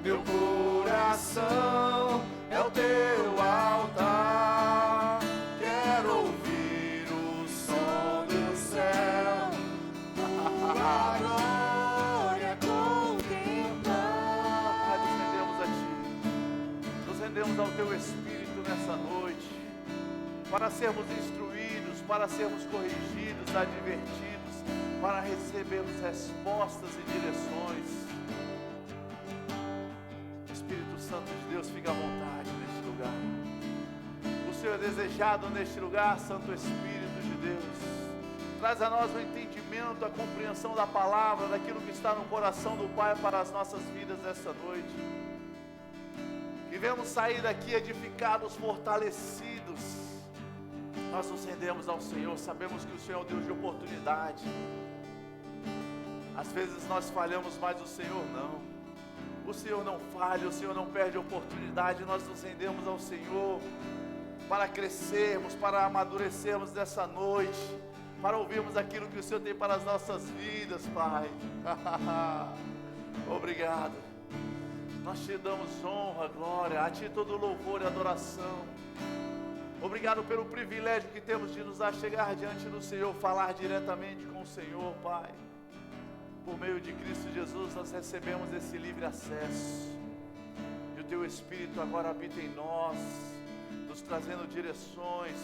meu coração é o teu altar. Quero ouvir o som do céu, a glória contemplar. Nos rendemos a ti, nos rendemos ao teu Espírito nessa noite, para sermos instruídos, para sermos corrigidos, advertidos, para recebermos respostas e direções. Espírito Santo de Deus, fica à vontade neste lugar. O Senhor é desejado neste lugar, Santo Espírito de Deus. Traz a nós o entendimento, a compreensão da palavra, daquilo que está no coração do Pai para as nossas vidas esta noite. Que venhamos sair daqui edificados, fortalecidos. Nós nos rendemos ao Senhor, sabemos que o Senhor é o Deus de oportunidade. Às vezes nós falhamos, mas o Senhor não. O Senhor não falha, o Senhor não perde oportunidade. Nós nos rendemos ao Senhor para crescermos, para amadurecermos nessa noite, para ouvirmos aquilo que o Senhor tem para as nossas vidas, Pai. Obrigado. Nós te damos honra, glória, a ti todo louvor e adoração. Obrigado pelo privilégio que temos de nos achegar diante do Senhor, falar diretamente com o Senhor, Pai. Por meio de Cristo Jesus nós recebemos esse livre acesso, e o teu Espírito agora habita em nós, nos trazendo direções,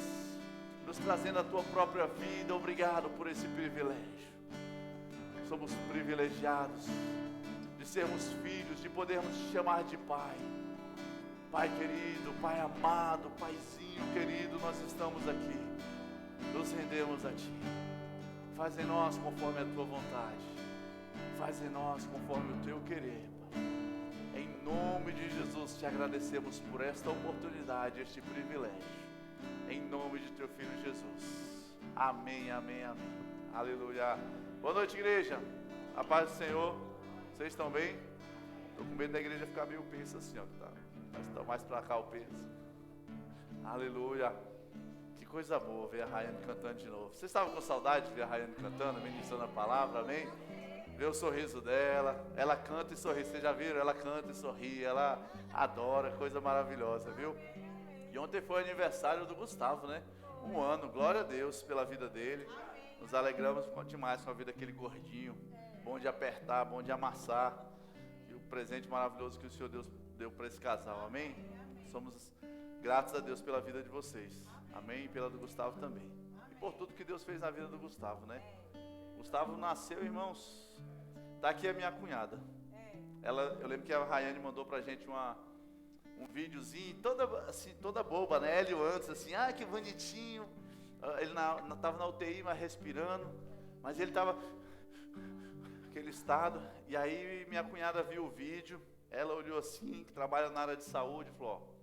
nos trazendo a tua própria vida. Obrigado por esse privilégio. Somos privilegiados de sermos filhos, de podermos te chamar de Pai. Pai querido, Pai amado, Paizinho querido, nós estamos aqui, nos rendemos a ti. Faz em nós conforme a tua vontade. Faz em nós conforme o teu querer, Pai. Em nome de Jesus te agradecemos por esta oportunidade, este privilégio. Em nome de teu Filho Jesus. Amém, amém, amém. Aleluia. Boa noite, igreja. A paz do Senhor. Vocês estão bem? Estou com medo da igreja ficar meio pensa assim, ó. Mas está mais para cá o peso. Aleluia. Que coisa boa ver a Rayane cantando de novo. Vocês estavam com saudade de ver a Rayane cantando, ministrando a palavra, amém? Ver o sorriso dela, ela canta e sorri, vocês já viram? Ela canta e sorri, ela adora, coisa maravilhosa, viu? E ontem foi o aniversário do Gustavo, né? 1 ano, glória a Deus pela vida dele. Nos alegramos demais com a vida daquele gordinho, bom de apertar, bom de amassar. E o presente maravilhoso que o Senhor Deus deu para esse casal, amém? Somos gratos a Deus pela vida de vocês, amém? E pela do Gustavo também. E por tudo que Deus fez na vida do Gustavo, né? Gustavo nasceu, irmãos. Tá aqui a minha cunhada. Eu lembro que a Rayane mandou pra gente um videozinho, toda boba, né? Hélio antes, assim, que bonitinho. Ele tava na UTI, mas respirando. Mas ele tava naquele estado. E aí minha cunhada viu o vídeo. Ela olhou assim, que trabalha na área de saúde, e falou: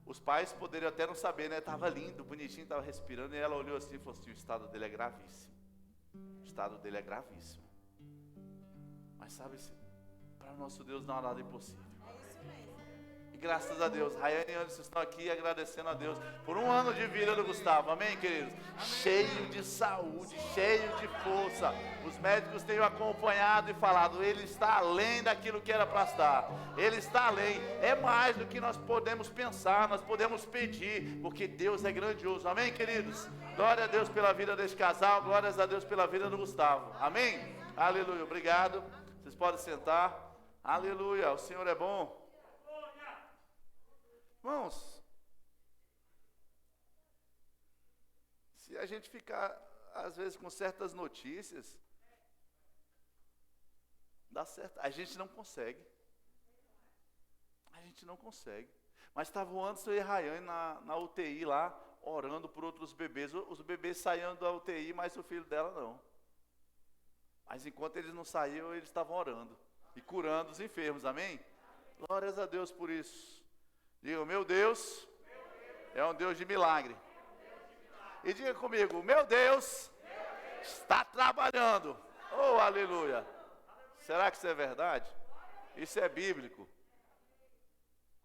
os pais poderiam até não saber, né? Tava lindo, bonitinho, tava respirando. E ela olhou assim e falou assim: o estado dele é gravíssimo. O estado dele é gravíssimo. Mas sabe, para o nosso Deus não há nada impossível. E graças a Deus, Rayane e Anderson estão aqui agradecendo a Deus por 1 ano de vida do Gustavo, amém, queridos? Cheio de saúde, cheio de força. Os médicos têm acompanhado e falado: ele está além daquilo que era para estar. Ele está além, é mais do que nós podemos pensar, nós podemos pedir, porque Deus é grandioso, amém, queridos? Glória a Deus pela vida deste casal, glórias a Deus pela vida do Gustavo, amém? Aleluia, obrigado. Vocês podem sentar. Aleluia, o Senhor é bom. Irmãos, se a gente ficar às vezes com certas notícias, dá certo, a gente não consegue. A gente não consegue. Mas estava o Anderson e a Rayane na UTI lá, orando por outros bebês. Os bebês saíam da UTI, mas o filho dela não. Mas enquanto eles não saíam, eles estavam orando e curando os enfermos, amém? Glórias a Deus por isso. Diga: meu Deus é um Deus de milagre. E diga comigo: meu Deus está trabalhando. Oh, aleluia. Será que isso é verdade? Isso é bíblico.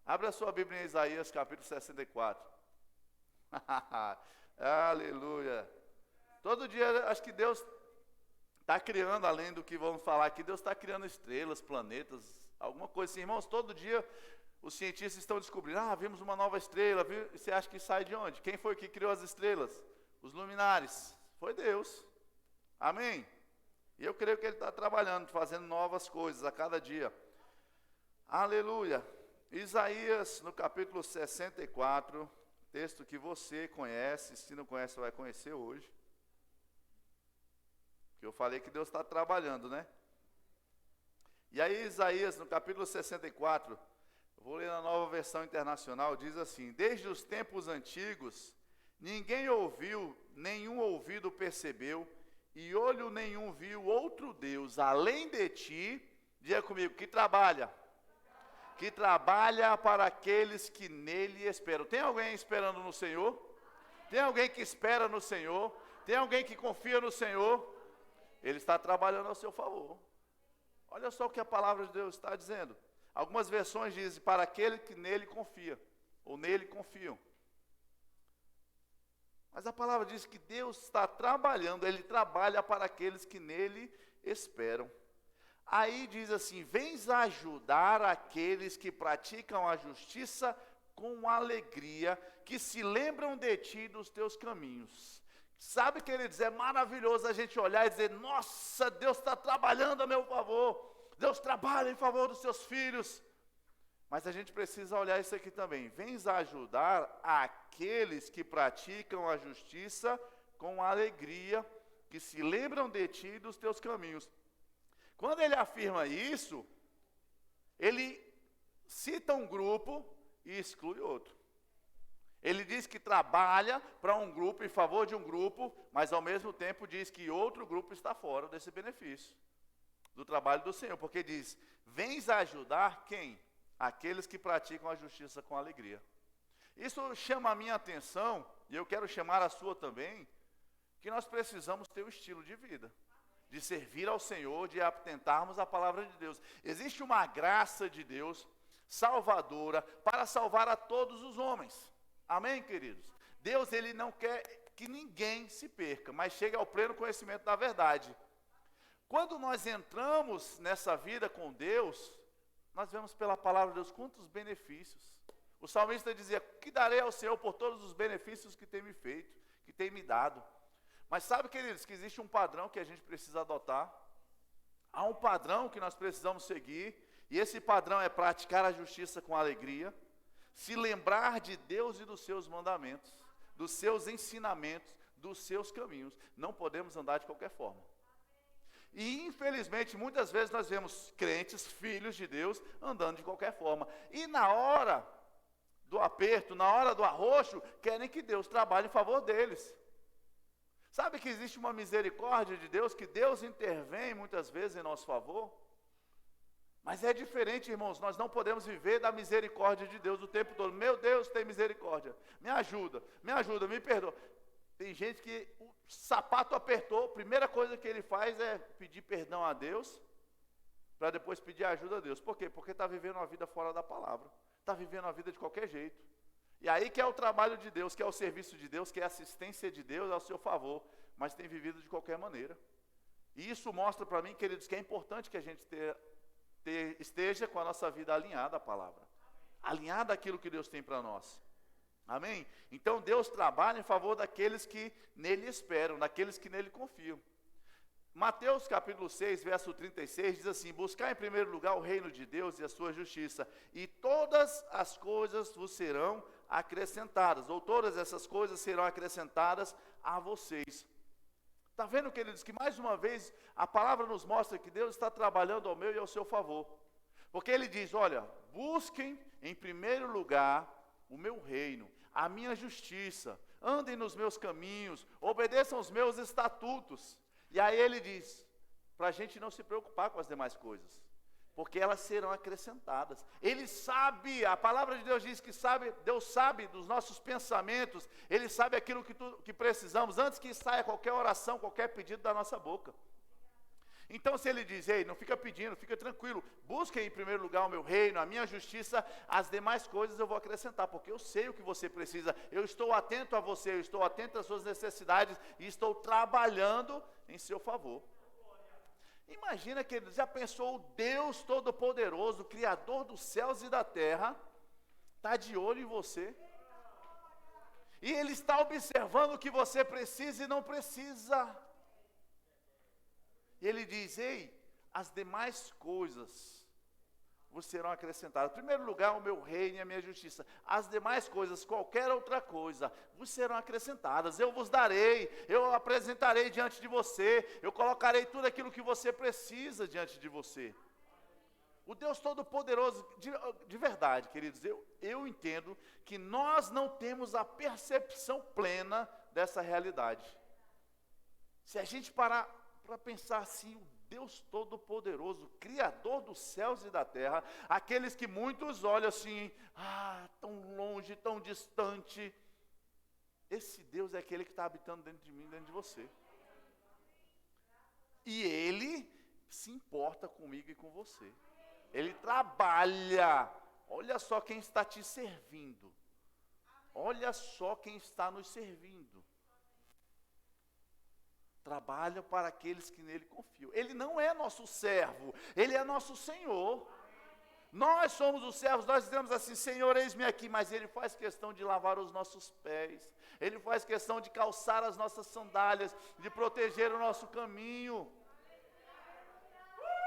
Abra a sua Bíblia em Isaías capítulo 64. Aleluia. Todo dia acho que Deus está criando, além do que vamos falar aqui, Deus está criando estrelas, planetas, Alguma coisa assim, irmãos, todo dia os cientistas estão descobrindo, vimos uma nova estrela, e você acha que sai de onde? Quem foi que criou as estrelas? Os luminares. Foi Deus. Amém? E eu creio que Ele está trabalhando, fazendo novas coisas a cada dia. Aleluia. Isaías, no capítulo 64, texto que você conhece, se não conhece, vai conhecer hoje. Que eu falei que Deus está trabalhando, né? E aí Isaías, no capítulo 64, eu vou ler na Nova Versão Internacional, diz assim: desde os tempos antigos, ninguém ouviu, nenhum ouvido percebeu, e olho nenhum viu outro Deus, além de ti, diga comigo, que trabalha para aqueles que nele esperam. Tem alguém esperando no Senhor? Tem alguém que espera no Senhor? Tem alguém que confia no Senhor? Ele está trabalhando ao seu favor. Olha só o que a palavra de Deus está dizendo. Algumas versões dizem, para aquele que nele confia, ou nele confiam. Mas a palavra diz que Deus está trabalhando, Ele trabalha para aqueles que nele esperam. Aí diz assim, vens ajudar aqueles que praticam a justiça com alegria, que se lembram de ti e dos teus caminhos. Sabe, queridos, é maravilhoso a gente olhar e dizer, nossa, Deus está trabalhando a meu favor. Deus trabalha em favor dos seus filhos. Mas a gente precisa olhar isso aqui também. Vens ajudar aqueles que praticam a justiça com alegria, que se lembram de ti e dos teus caminhos. Quando ele afirma isso, ele cita um grupo e exclui outro. Ele diz que trabalha para um grupo, em favor de um grupo, mas ao mesmo tempo diz que outro grupo está fora desse benefício, do trabalho do Senhor. Porque diz, vens ajudar quem? Aqueles que praticam a justiça com alegria. Isso chama a minha atenção, e eu quero chamar a sua também, que nós precisamos ter o estilo de vida, de servir ao Senhor, de atentarmos a palavra de Deus. Existe uma graça de Deus salvadora para salvar a todos os homens. Amém, queridos? Deus, Ele não quer que ninguém se perca, mas chegue ao pleno conhecimento da verdade. Quando nós entramos nessa vida com Deus, nós vemos pela palavra de Deus quantos benefícios. O salmista dizia, que darei ao Senhor por todos os benefícios que tem me feito, que tem me dado. Mas sabe, queridos, que existe um padrão que a gente precisa adotar? Há um padrão que nós precisamos seguir, e esse padrão é praticar a justiça com alegria, se lembrar de Deus e dos seus mandamentos, dos seus ensinamentos, dos seus caminhos. Não podemos andar de qualquer forma. E infelizmente, muitas vezes nós vemos crentes, filhos de Deus, andando de qualquer forma. E na hora do aperto, na hora do arroxo, querem que Deus trabalhe em favor deles. Sabe que existe uma misericórdia de Deus, que Deus intervém muitas vezes em nosso favor? Mas é diferente, irmãos, nós não podemos viver da misericórdia de Deus o tempo todo. Meu Deus, tem misericórdia, me ajuda, me perdoa. Tem gente que o sapato apertou, a primeira coisa que ele faz é pedir perdão a Deus, para depois pedir ajuda a Deus. Por quê? Porque está vivendo uma vida fora da palavra, está vivendo uma vida de qualquer jeito. E aí que é o trabalho de Deus, que é o serviço de Deus, que é a assistência de Deus ao seu favor, mas tem vivido de qualquer maneira. E isso mostra para mim, queridos, que é importante que a gente esteja com a nossa vida alinhada à palavra, alinhada àquilo que Deus tem para nós. Amém? Então Deus trabalha em favor daqueles que nele esperam, daqueles que nele confiam. Mateus capítulo 6, verso 36 diz assim, buscar em primeiro lugar o reino de Deus e a sua justiça, e todas as coisas vos serão acrescentadas, ou todas essas coisas serão acrescentadas a vocês. Está vendo, queridos, que mais uma vez a palavra nos mostra que Deus está trabalhando ao meu e ao seu favor. Porque Ele diz, olha, busquem em primeiro lugar o meu reino, a minha justiça, andem nos meus caminhos, obedeçam os meus estatutos. E aí Ele diz, para a gente não se preocupar com as demais coisas, porque elas serão acrescentadas. Ele sabe, a palavra de Deus diz que sabe, Deus sabe dos nossos pensamentos, Ele sabe aquilo que precisamos, antes que saia qualquer oração, qualquer pedido da nossa boca. Então se Ele diz, ei, não fica pedindo, fica tranquilo, busquem em primeiro lugar o meu reino, a minha justiça, as demais coisas eu vou acrescentar, porque eu sei o que você precisa, eu estou atento a você, eu estou atento às suas necessidades, e estou trabalhando em seu favor. Imagina que ele já pensou, o Deus Todo-Poderoso, Criador dos céus e da terra, está de olho em você. E Ele está observando o que você precisa e não precisa. E Ele diz, ei, as demais coisas vos serão acrescentadas. Em primeiro lugar, o meu reino e a minha justiça. As demais coisas, qualquer outra coisa, vos serão acrescentadas. Eu vos darei, eu apresentarei diante de você, eu colocarei tudo aquilo que você precisa diante de você. O Deus Todo-Poderoso, de verdade, queridos, eu entendo que nós não temos a percepção plena dessa realidade. Se a gente parar para pensar assim, o Deus Todo-Poderoso, Criador dos céus e da terra, aqueles que muitos olham assim, tão longe, tão distante, esse Deus é aquele que está habitando dentro de mim, dentro de você. E Ele se importa comigo e com você. Ele trabalha. Olha só quem está te servindo. Olha só quem está nos servindo. Trabalha para aqueles que nele confiam. Ele não é nosso servo, Ele é nosso Senhor. Nós somos os servos, nós dizemos assim, Senhor, eis-me aqui, mas Ele faz questão de lavar os nossos pés. Ele faz questão de calçar as nossas sandálias, de proteger o nosso caminho.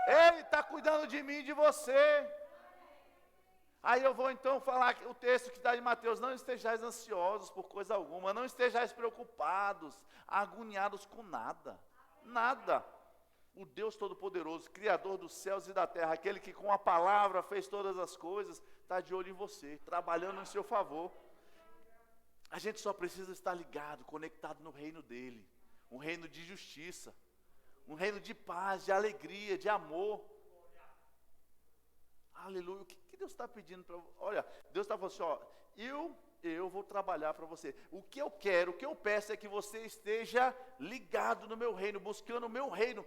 Ele está cuidando de mim e de você. Aí eu vou então falar o texto que está em Mateus, não estejais ansiosos por coisa alguma, não estejais preocupados, agoniados com nada, nada. O Deus Todo-Poderoso, Criador dos céus e da terra, aquele que com a palavra fez todas as coisas, está de olho em você, trabalhando em seu favor. A gente só precisa estar ligado, conectado no reino dele, um reino de justiça, um reino de paz, de alegria, de amor. Aleluia, o que Deus está pedindo para você? Olha, Deus está falando assim, ó, eu vou trabalhar para você. O que eu quero, o que eu peço é que você esteja ligado no meu reino, buscando o meu reino.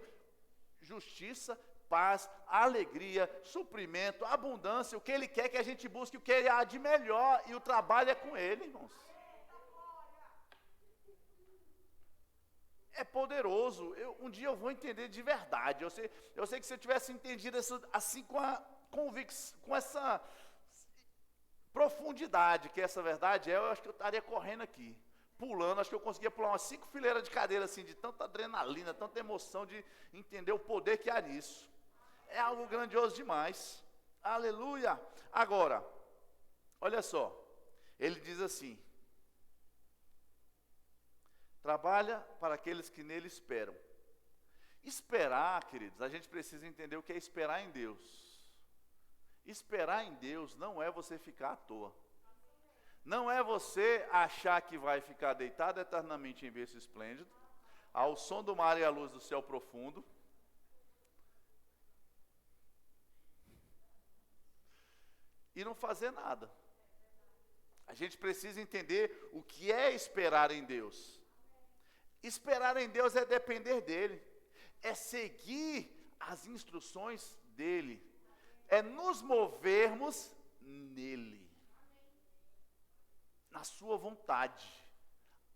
Justiça, paz, alegria, suprimento, abundância. O que Ele quer que a gente busque, o que Ele há de melhor. E o trabalho é com Ele, irmãos. É poderoso. Um dia eu vou entender de verdade. Eu sei que se eu tivesse entendido isso assim com essa profundidade que essa verdade é, eu acho que eu estaria correndo aqui, pulando, acho que eu conseguia pular umas 5 fileiras de cadeira assim, de tanta adrenalina, tanta emoção, de entender o poder que há nisso. É algo grandioso demais. Aleluia. Agora, olha só, ele diz assim, trabalha para aqueles que nele esperam. Esperar, queridos, a gente precisa entender o que é esperar em Deus. Esperar em Deus não é você ficar à toa. Não é você achar que vai ficar deitado eternamente em berço esplêndido, ao som do mar e à luz do céu profundo, e não fazer nada. A gente precisa entender o que é esperar em Deus. Esperar em Deus é depender dEle, é seguir as instruções dEle, é nos movermos nele, na sua vontade.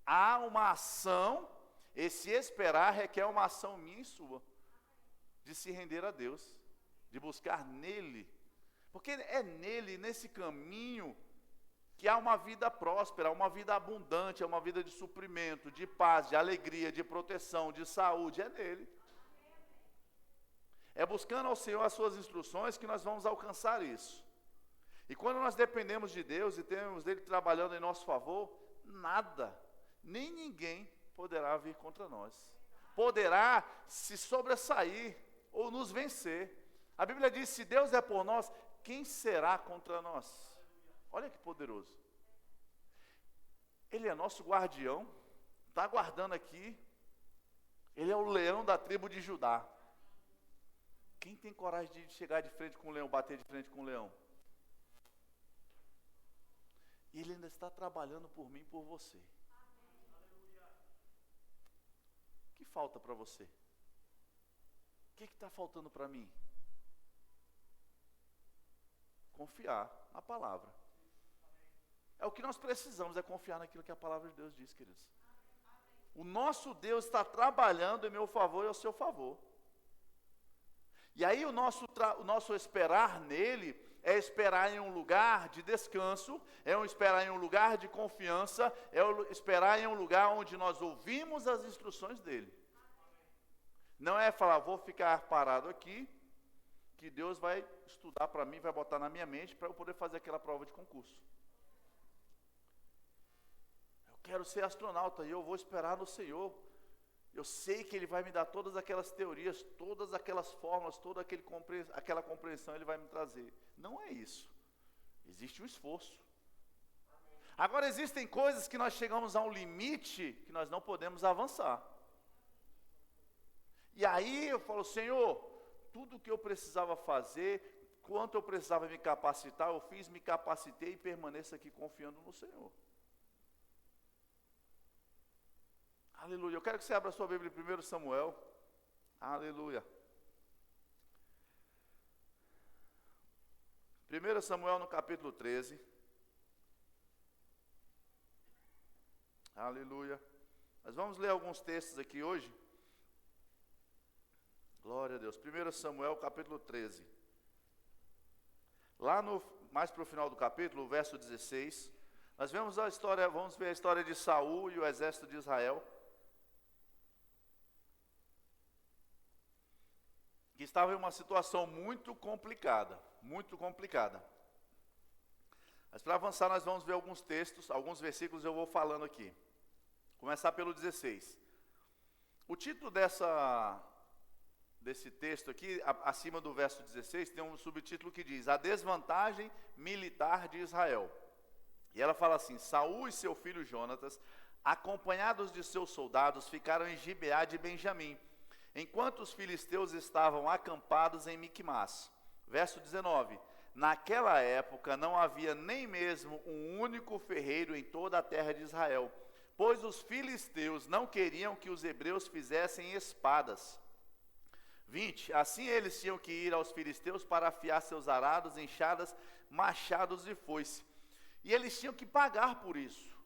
Há uma ação, esse esperar requer uma ação minha e sua, de se render a Deus, de buscar nele, porque é nele, nesse caminho, que há uma vida próspera, uma vida abundante, é uma vida de suprimento, de paz, de alegria, de proteção, de saúde, é nele. É buscando ao Senhor as suas instruções que nós vamos alcançar isso. E quando nós dependemos de Deus e temos dele trabalhando em nosso favor, nada, nem ninguém poderá vir contra nós. Poderá se sobressair ou nos vencer. A Bíblia diz, se Deus é por nós, quem será contra nós? Olha que poderoso. Ele é nosso guardião, está guardando aqui. Ele é o leão da tribo de Judá. Quem tem coragem de chegar de frente com o leão, bater de frente com o leão? E Ele ainda está trabalhando por mim e por você. O que falta para você? O que está faltando para mim? Confiar na palavra. É o que nós precisamos, é confiar naquilo que a palavra de Deus diz, queridos. O nosso Deus está trabalhando em meu favor e ao seu favor. E aí o nosso esperar nele é esperar em um lugar de descanso, esperar em um lugar de confiança, esperar em um lugar onde nós ouvimos as instruções dele. Não é falar, vou ficar parado aqui, que Deus vai estudar para mim, vai botar na minha mente para eu poder fazer aquela prova de concurso. Eu quero ser astronauta e eu vou esperar no Senhor. Eu sei que Ele vai me dar todas aquelas teorias, todas aquelas fórmulas, toda aquela compreensão Ele vai me trazer. Não é isso. Existe um esforço. Agora, existem coisas que nós chegamos a um limite que nós não podemos avançar. E aí eu falo, Senhor, tudo que eu precisava fazer, quanto eu precisava me capacitar, eu fiz, me capacitei e permaneço aqui confiando no Senhor. Aleluia. Eu quero que você abra a sua Bíblia em 1 Samuel. Aleluia. 1 Samuel no capítulo 13. Aleluia. Nós vamos ler alguns textos aqui hoje. Glória a Deus. 1 Samuel capítulo 13. Lá mais para o final do capítulo, o verso 16, nós vamos ver a história de Saul e o exército de Israel, que estava em uma situação muito complicada, muito complicada. Mas para avançar nós vamos ver alguns textos, alguns versículos eu vou falando aqui. Começar pelo 16. O título desse texto aqui, acima do verso 16, tem um subtítulo que diz, a desvantagem militar de Israel. E ela fala assim, Saul e seu filho Jonatas, acompanhados de seus soldados, ficaram em Gibeá de Benjamim, enquanto os filisteus estavam acampados em Miquimás. Verso 19, naquela época não havia nem mesmo um único ferreiro em toda a terra de Israel, pois os filisteus não queriam que os hebreus fizessem espadas. 20, assim eles tinham que ir aos filisteus para afiar seus arados, enxadas, machados e foice. E eles tinham que pagar por isso.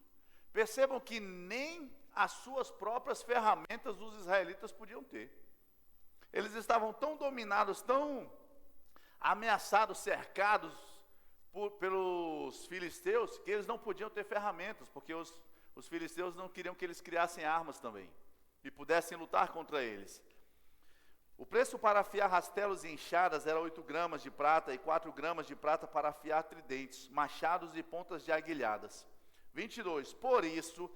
Percebam que nem as suas próprias ferramentas os israelitas podiam ter. Eles estavam tão dominados, tão ameaçados, cercados pelos filisteus, que eles não podiam ter ferramentas, porque os filisteus não queriam que eles criassem armas também, e pudessem lutar contra eles. O preço para afiar rastelos e enxadas era 8 gramas de prata e 4 gramas de prata para afiar tridentes, machados e pontas de aguilhadas. 22, por isso,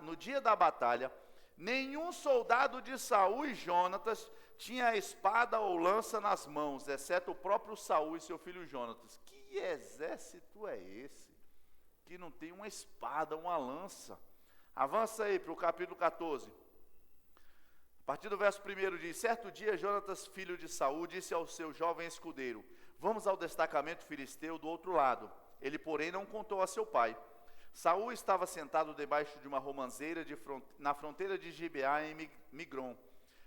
no dia da batalha, nenhum soldado de Saul e Jonatas tinha espada ou lança nas mãos, exceto o próprio Saul e seu filho Jonatas. Que exército é esse? Que não tem uma espada, uma lança. Avança aí para o capítulo 14. A partir do verso 1 diz, certo dia Jonatas, filho de Saul, disse ao seu jovem escudeiro, vamos ao destacamento filisteu do outro lado. Ele, porém, não contou a seu pai. Saul estava sentado debaixo de uma romanceira na fronteira de Gibeá em Migron.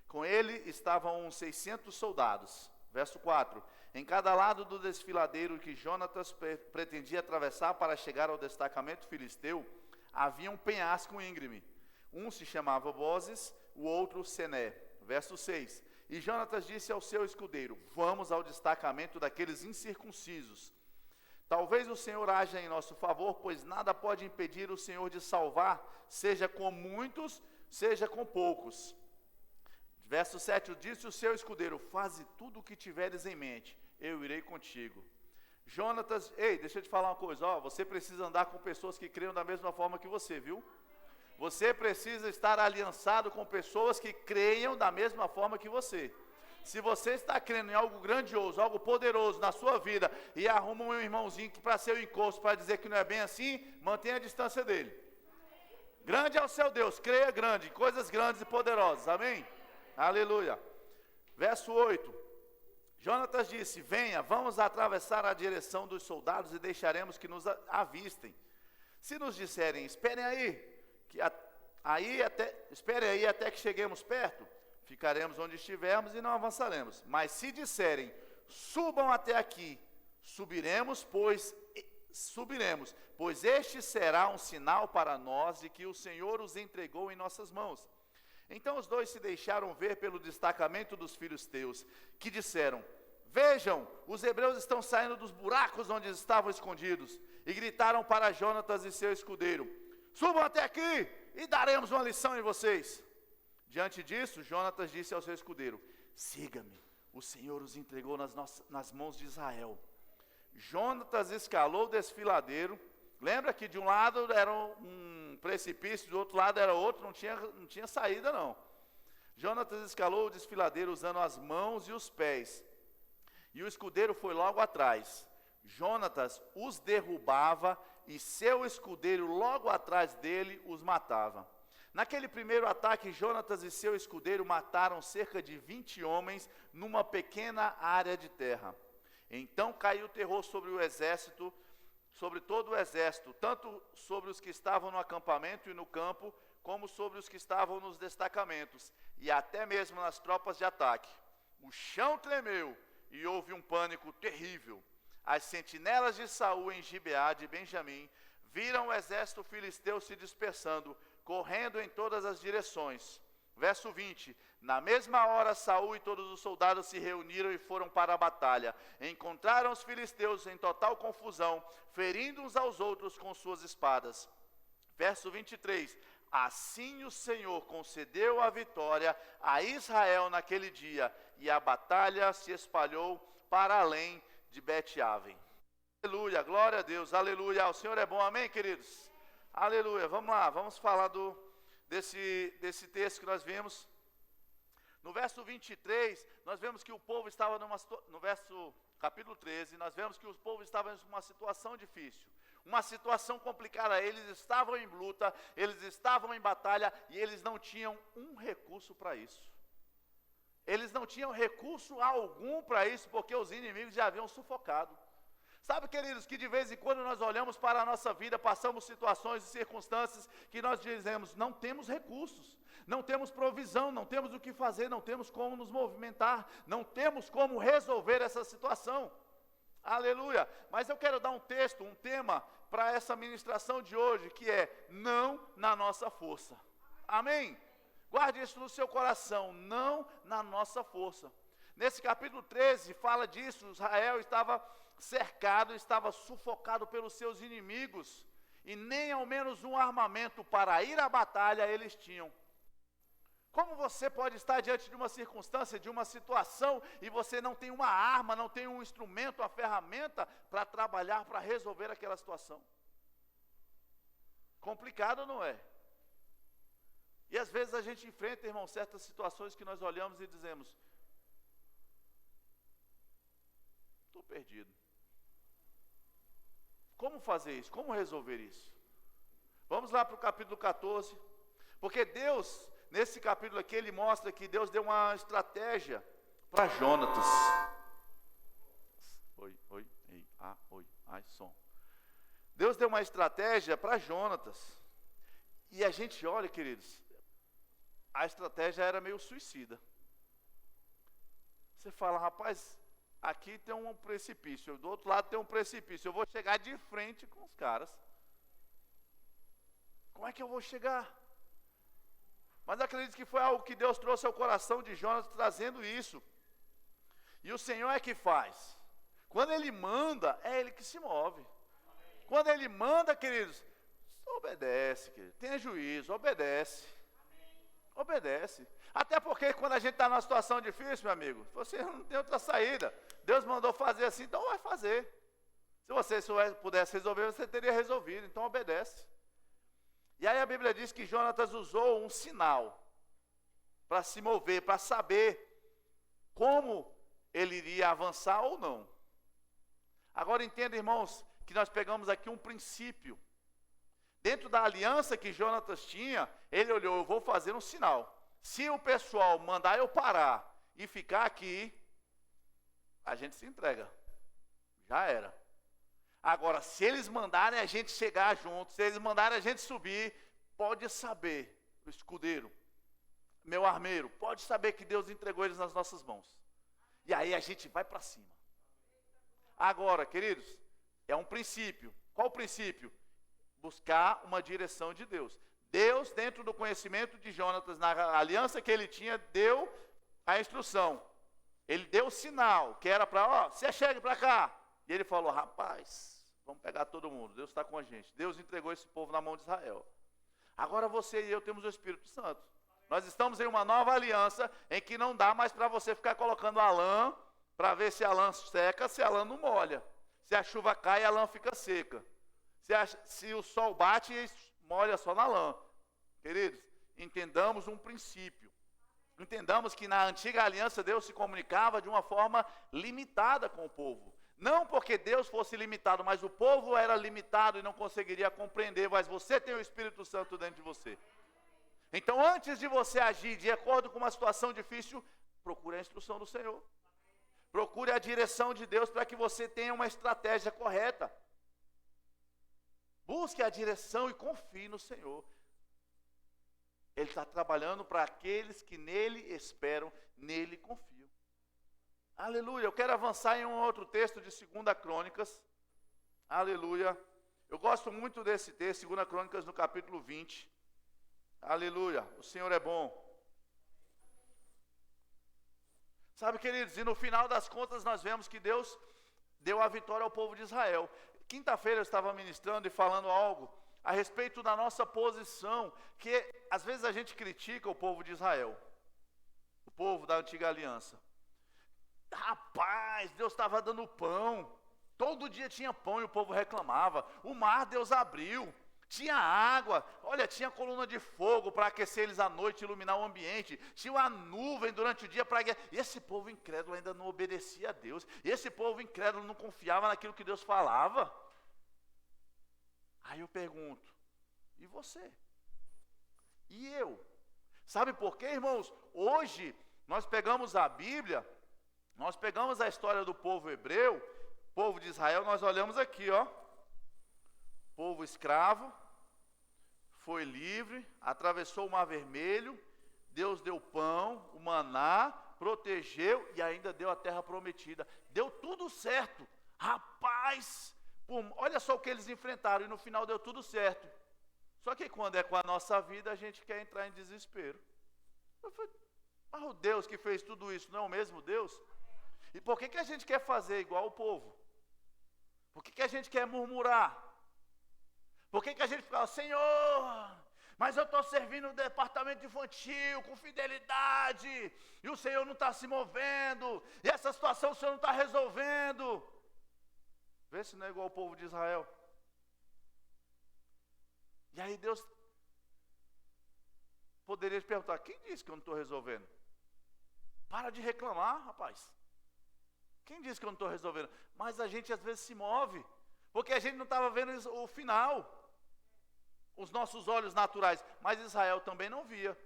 Com ele estavam uns 600 soldados. Verso 4. Em cada lado do desfiladeiro que Jonatas pretendia atravessar para chegar ao destacamento filisteu, havia um penhasco íngreme. Um se chamava Bozes, o outro Sené. Verso 6. E Jonatas disse ao seu escudeiro, vamos ao destacamento daqueles incircuncisos. Talvez o Senhor haja em nosso favor, pois nada pode impedir o Senhor de salvar, seja com muitos, seja com poucos. Verso 7, disse o seu escudeiro, faze tudo o que tiveres em mente, eu irei contigo. Jonatas, deixa eu te falar uma coisa, você precisa andar com pessoas que creiam da mesma forma que você, viu? Você precisa estar aliançado com pessoas que creiam da mesma forma que você. Se você está crendo em algo grandioso, algo poderoso na sua vida, e arruma um irmãozinho que para ser o encosto, para dizer que não é bem assim, mantenha a distância dele. Grande é o seu Deus, creia grande, coisas grandes e poderosas, amém? Aleluia. Verso 8, Jonatas disse, venha, vamos atravessar a direção dos soldados e deixaremos que nos avistem. Se nos disserem, esperem aí até que cheguemos perto, ficaremos onde estivermos e não avançaremos. Mas se disserem, subam até aqui, subiremos, pois este será um sinal para nós de que o Senhor os entregou em nossas mãos. Então os dois se deixaram ver pelo destacamento dos filisteus, que disseram: vejam, os hebreus estão saindo dos buracos onde estavam escondidos. E gritaram para Jonatas e seu escudeiro: subam até aqui e daremos uma lição em vocês. Diante disso, Jonatas disse ao seu escudeiro: siga-me, o Senhor os entregou nas mãos de Israel. Jonatas escalou o desfiladeiro. Lembra que de um lado era um precipício, do outro lado era outro, não tinha saída não. Jonatas escalou o desfiladeiro usando as mãos e os pés, e o escudeiro foi logo atrás. Jonatas os derrubava e seu escudeiro logo atrás dele os matava. Naquele primeiro ataque, Jonatas e seu escudeiro mataram cerca de 20 homens numa pequena área de terra. Então caiu terror sobre o exército, sobre todo o exército, tanto sobre os que estavam no acampamento e no campo, como sobre os que estavam nos destacamentos, e até mesmo nas tropas de ataque. O chão tremeu e houve um pânico terrível. As sentinelas de Saul em Gibeá de Benjamim viram o exército filisteu se dispersando, correndo em todas as direções. Verso 20, na mesma hora Saul e todos os soldados se reuniram e foram para a batalha. Encontraram os filisteus em total confusão, ferindo uns aos outros com suas espadas. Verso 23, assim o Senhor concedeu a vitória a Israel naquele dia, e a batalha se espalhou para além de Bet-Aven. Aleluia, glória a Deus, aleluia, o Senhor é bom, amém, queridos? Aleluia, vamos lá, vamos falar desse texto que nós vimos. No verso 23, nós vemos que o povo estava no verso capítulo 13, nós vemos que o povo estava em uma situação difícil, uma situação complicada. Eles estavam em luta, eles estavam em batalha e eles não tinham um recurso para isso. Eles não tinham recurso algum para isso, porque os inimigos já haviam sufocado. Sabe, queridos, que de vez em quando nós olhamos para a nossa vida, passamos situações e circunstâncias que nós dizemos: não temos recursos, não temos provisão, não temos o que fazer, não temos como nos movimentar, não temos como resolver essa situação. Aleluia! Mas eu quero dar um texto, um tema para essa ministração de hoje, que é: não na nossa força. Amém? Guarde isso no seu coração, não na nossa força. Nesse capítulo 13 fala disso. Israel estava cercado, estava sufocado pelos seus inimigos, e nem ao menos um armamento para ir à batalha eles tinham. Como você pode estar diante de uma circunstância, de uma situação, e você não tem uma arma, não tem um instrumento, uma ferramenta para trabalhar, para resolver aquela situação? Complicado, não é? E às vezes a gente enfrenta, irmão, certas situações que nós olhamos e dizemos: estou perdido. Como fazer isso? Como resolver isso? Vamos lá para o capítulo 14, porque Deus, nesse capítulo aqui, ele mostra que Deus deu uma estratégia para Jonatas. Som. Deus deu uma estratégia para Jonatas. E a gente olha, queridos, a estratégia era meio suicida. Você fala: rapaz, aqui tem um precipício, do outro lado tem um precipício, eu vou chegar de frente com os caras. Como é que eu vou chegar? Mas acredito que foi algo que Deus trouxe ao coração de Jonas, trazendo isso. E o Senhor é que faz. Quando Ele manda, é Ele que se move. Quando Ele manda, queridos, obedece, querido. Tenha juízo, obedece. Obedece. Até porque quando a gente está numa situação difícil, meu amigo, você não tem outra saída. Deus mandou fazer assim, então vai fazer. Se você pudesse resolver, você teria resolvido, então obedece. E aí a Bíblia diz que Jonatas usou um sinal para se mover, para saber como ele iria avançar ou não. Agora entenda, irmãos, que nós pegamos aqui um princípio. Dentro da aliança que Jonatas tinha, ele olhou: eu vou fazer um sinal. Se o pessoal mandar eu parar e ficar aqui, a gente se entrega. Já era. Agora, se eles mandarem a gente chegar junto, se eles mandarem a gente subir, pode saber, o escudeiro, meu armeiro, pode saber que Deus entregou eles nas nossas mãos. E aí a gente vai para cima. Agora, queridos, é um princípio. Qual o princípio? Buscar uma direção de Deus. Deus, dentro do conhecimento de Jonatas, na aliança que ele tinha, deu a instrução. Ele deu o sinal, que era para, você chegue para cá. E ele falou, rapaz, vamos pegar todo mundo, Deus está com a gente. Deus entregou esse povo na mão de Israel. Agora você e eu temos o Espírito Santo. Nós estamos em uma nova aliança, em que não dá mais para você ficar colocando a lã, para ver se a lã seca, se a lã não molha. Se a chuva cai, a lã fica seca. Se o sol bate, molha só na lã. Queridos, entendamos um princípio. Entendamos que na antiga aliança Deus se comunicava de uma forma limitada com o povo. Não porque Deus fosse limitado, mas o povo era limitado e não conseguiria compreender, mas você tem o Espírito Santo dentro de você. Então, antes de você agir de acordo com uma situação difícil, procure a instrução do Senhor. Procure a direção de Deus para que você tenha uma estratégia correta. Busque a direção e confie no Senhor. Ele está trabalhando para aqueles que nele esperam, nele confiam. Aleluia. Eu quero avançar em um outro texto de 2 Crônicas. Aleluia. Eu gosto muito desse texto, 2 Crônicas no capítulo 20. Aleluia. O Senhor é bom. Sabe, queridos, e no final das contas nós vemos que Deus deu a vitória ao povo de Israel. Quinta-feira eu estava ministrando e falando algo a respeito da nossa posição, que às vezes a gente critica o povo de Israel, o povo da antiga aliança. Rapaz, Deus estava dando pão, todo dia tinha pão e o povo reclamava. O mar Deus abriu, tinha água, olha, tinha coluna de fogo para aquecer eles à noite, iluminar o ambiente, tinha uma nuvem durante o dia para guiar. E esse povo incrédulo ainda não obedecia a Deus, e esse povo incrédulo não confiava naquilo que Deus falava. Aí eu pergunto, e você? E eu? Sabe por quê, irmãos? Hoje nós pegamos a Bíblia, nós pegamos a história do povo hebreu, povo de Israel, nós olhamos aqui, povo escravo, foi livre, atravessou o Mar Vermelho, Deus deu pão, o maná, protegeu e ainda deu a terra prometida. Deu tudo certo. Rapaz, olha só o que eles enfrentaram e no final deu tudo certo. Só que quando é com a nossa vida, a gente quer entrar em desespero. Eu falei, mas o Deus que fez tudo isso não é o mesmo Deus? E por que a gente quer fazer igual o povo? Por que a gente quer murmurar? Por que a gente fala, Senhor, mas eu estou servindo o departamento infantil com fidelidade, e o Senhor não está se movendo, e essa situação o Senhor não está resolvendo. Vê se não é igual o povo de Israel. E aí Deus poderia te perguntar, quem disse que eu não estou resolvendo? Para de reclamar, rapaz. Quem disse que eu não estou resolvendo? Mas a gente às vezes se move, porque a gente não estava vendo o final. Os nossos olhos naturais, mas Israel também não via.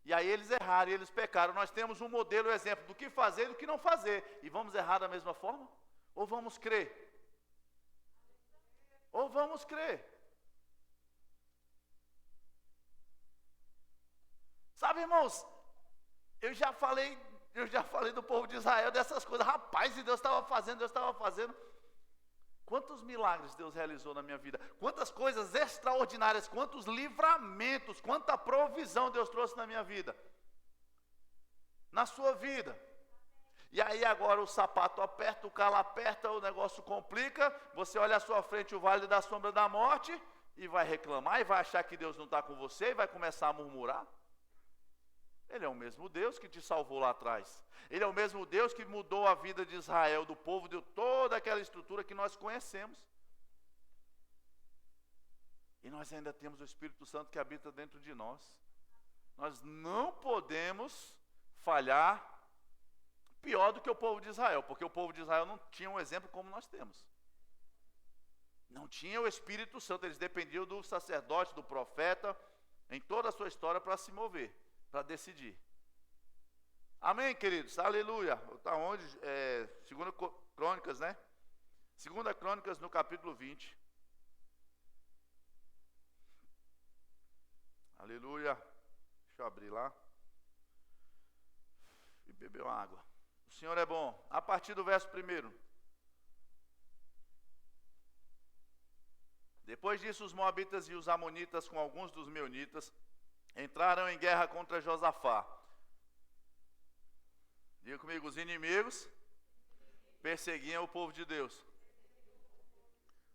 E aí eles erraram e eles pecaram. Nós temos um modelo, um exemplo do que fazer e do que não fazer. E vamos errar da mesma forma? Ou vamos crer? Ou vamos crer? Sabe, irmãos, eu já falei do povo de Israel dessas coisas. Rapaz, e Deus estava fazendo. Quantos milagres Deus realizou na minha vida, quantas coisas extraordinárias, quantos livramentos, quanta provisão Deus trouxe na minha vida, na sua vida. E aí agora o sapato aperta, o calo aperta, o negócio complica, você olha à sua frente o vale da sombra da morte, e vai reclamar, e vai achar que Deus não está com você, e vai começar a murmurar. Ele é o mesmo Deus que te salvou lá atrás. Ele é o mesmo Deus que mudou a vida de Israel, do povo, deu toda aquela estrutura que nós conhecemos. E nós ainda temos o Espírito Santo que habita dentro de nós. Nós não podemos falhar pior do que o povo de Israel, porque o povo de Israel não tinha um exemplo como nós temos. Não tinha o Espírito Santo, eles dependiam do sacerdote, do profeta, em toda a sua história para se mover, para decidir. Amém, queridos? Aleluia. Está onde? 2 Crônicas, né? 2 Crônicas no capítulo 20. Aleluia. Deixa eu abrir lá. E beber uma água. O Senhor é bom. A partir do verso 1. Depois Depois disso, os moabitas e os amonitas, com alguns dos meunitas, entraram em guerra contra Josafá. Diga comigo, os inimigos perseguiam o povo de Deus.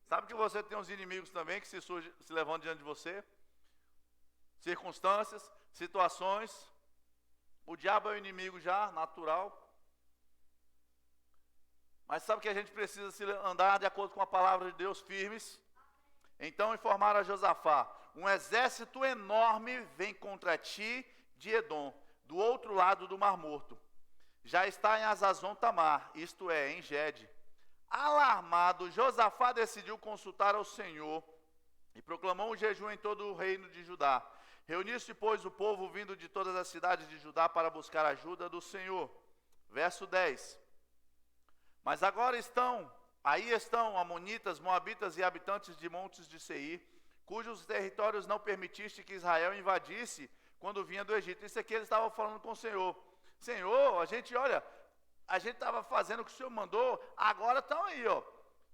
Sabe que você tem uns inimigos também que se levantam diante de você? Circunstâncias, situações. O diabo é o inimigo já, natural. Mas sabe que a gente precisa andar de acordo com a palavra de Deus, firmes? Então informaram a Josafá: um exército enorme vem contra ti de Edom, do outro lado do Mar Morto. Já está em Azazon Tamar, isto é, em Gede. Alarmado, Josafá decidiu consultar ao Senhor e proclamou um jejum em todo o reino de Judá. Reuniu-se, pois, o povo vindo de todas as cidades de Judá para buscar a ajuda do Senhor. Verso 10. Mas agora aí estão amonitas, moabitas e habitantes de montes de Seir, cujos territórios não permitiste que Israel invadisse quando vinha do Egito. Isso aqui eles estavam falando com o Senhor. Senhor, a gente estava fazendo o que o Senhor mandou, agora estão aí, ó.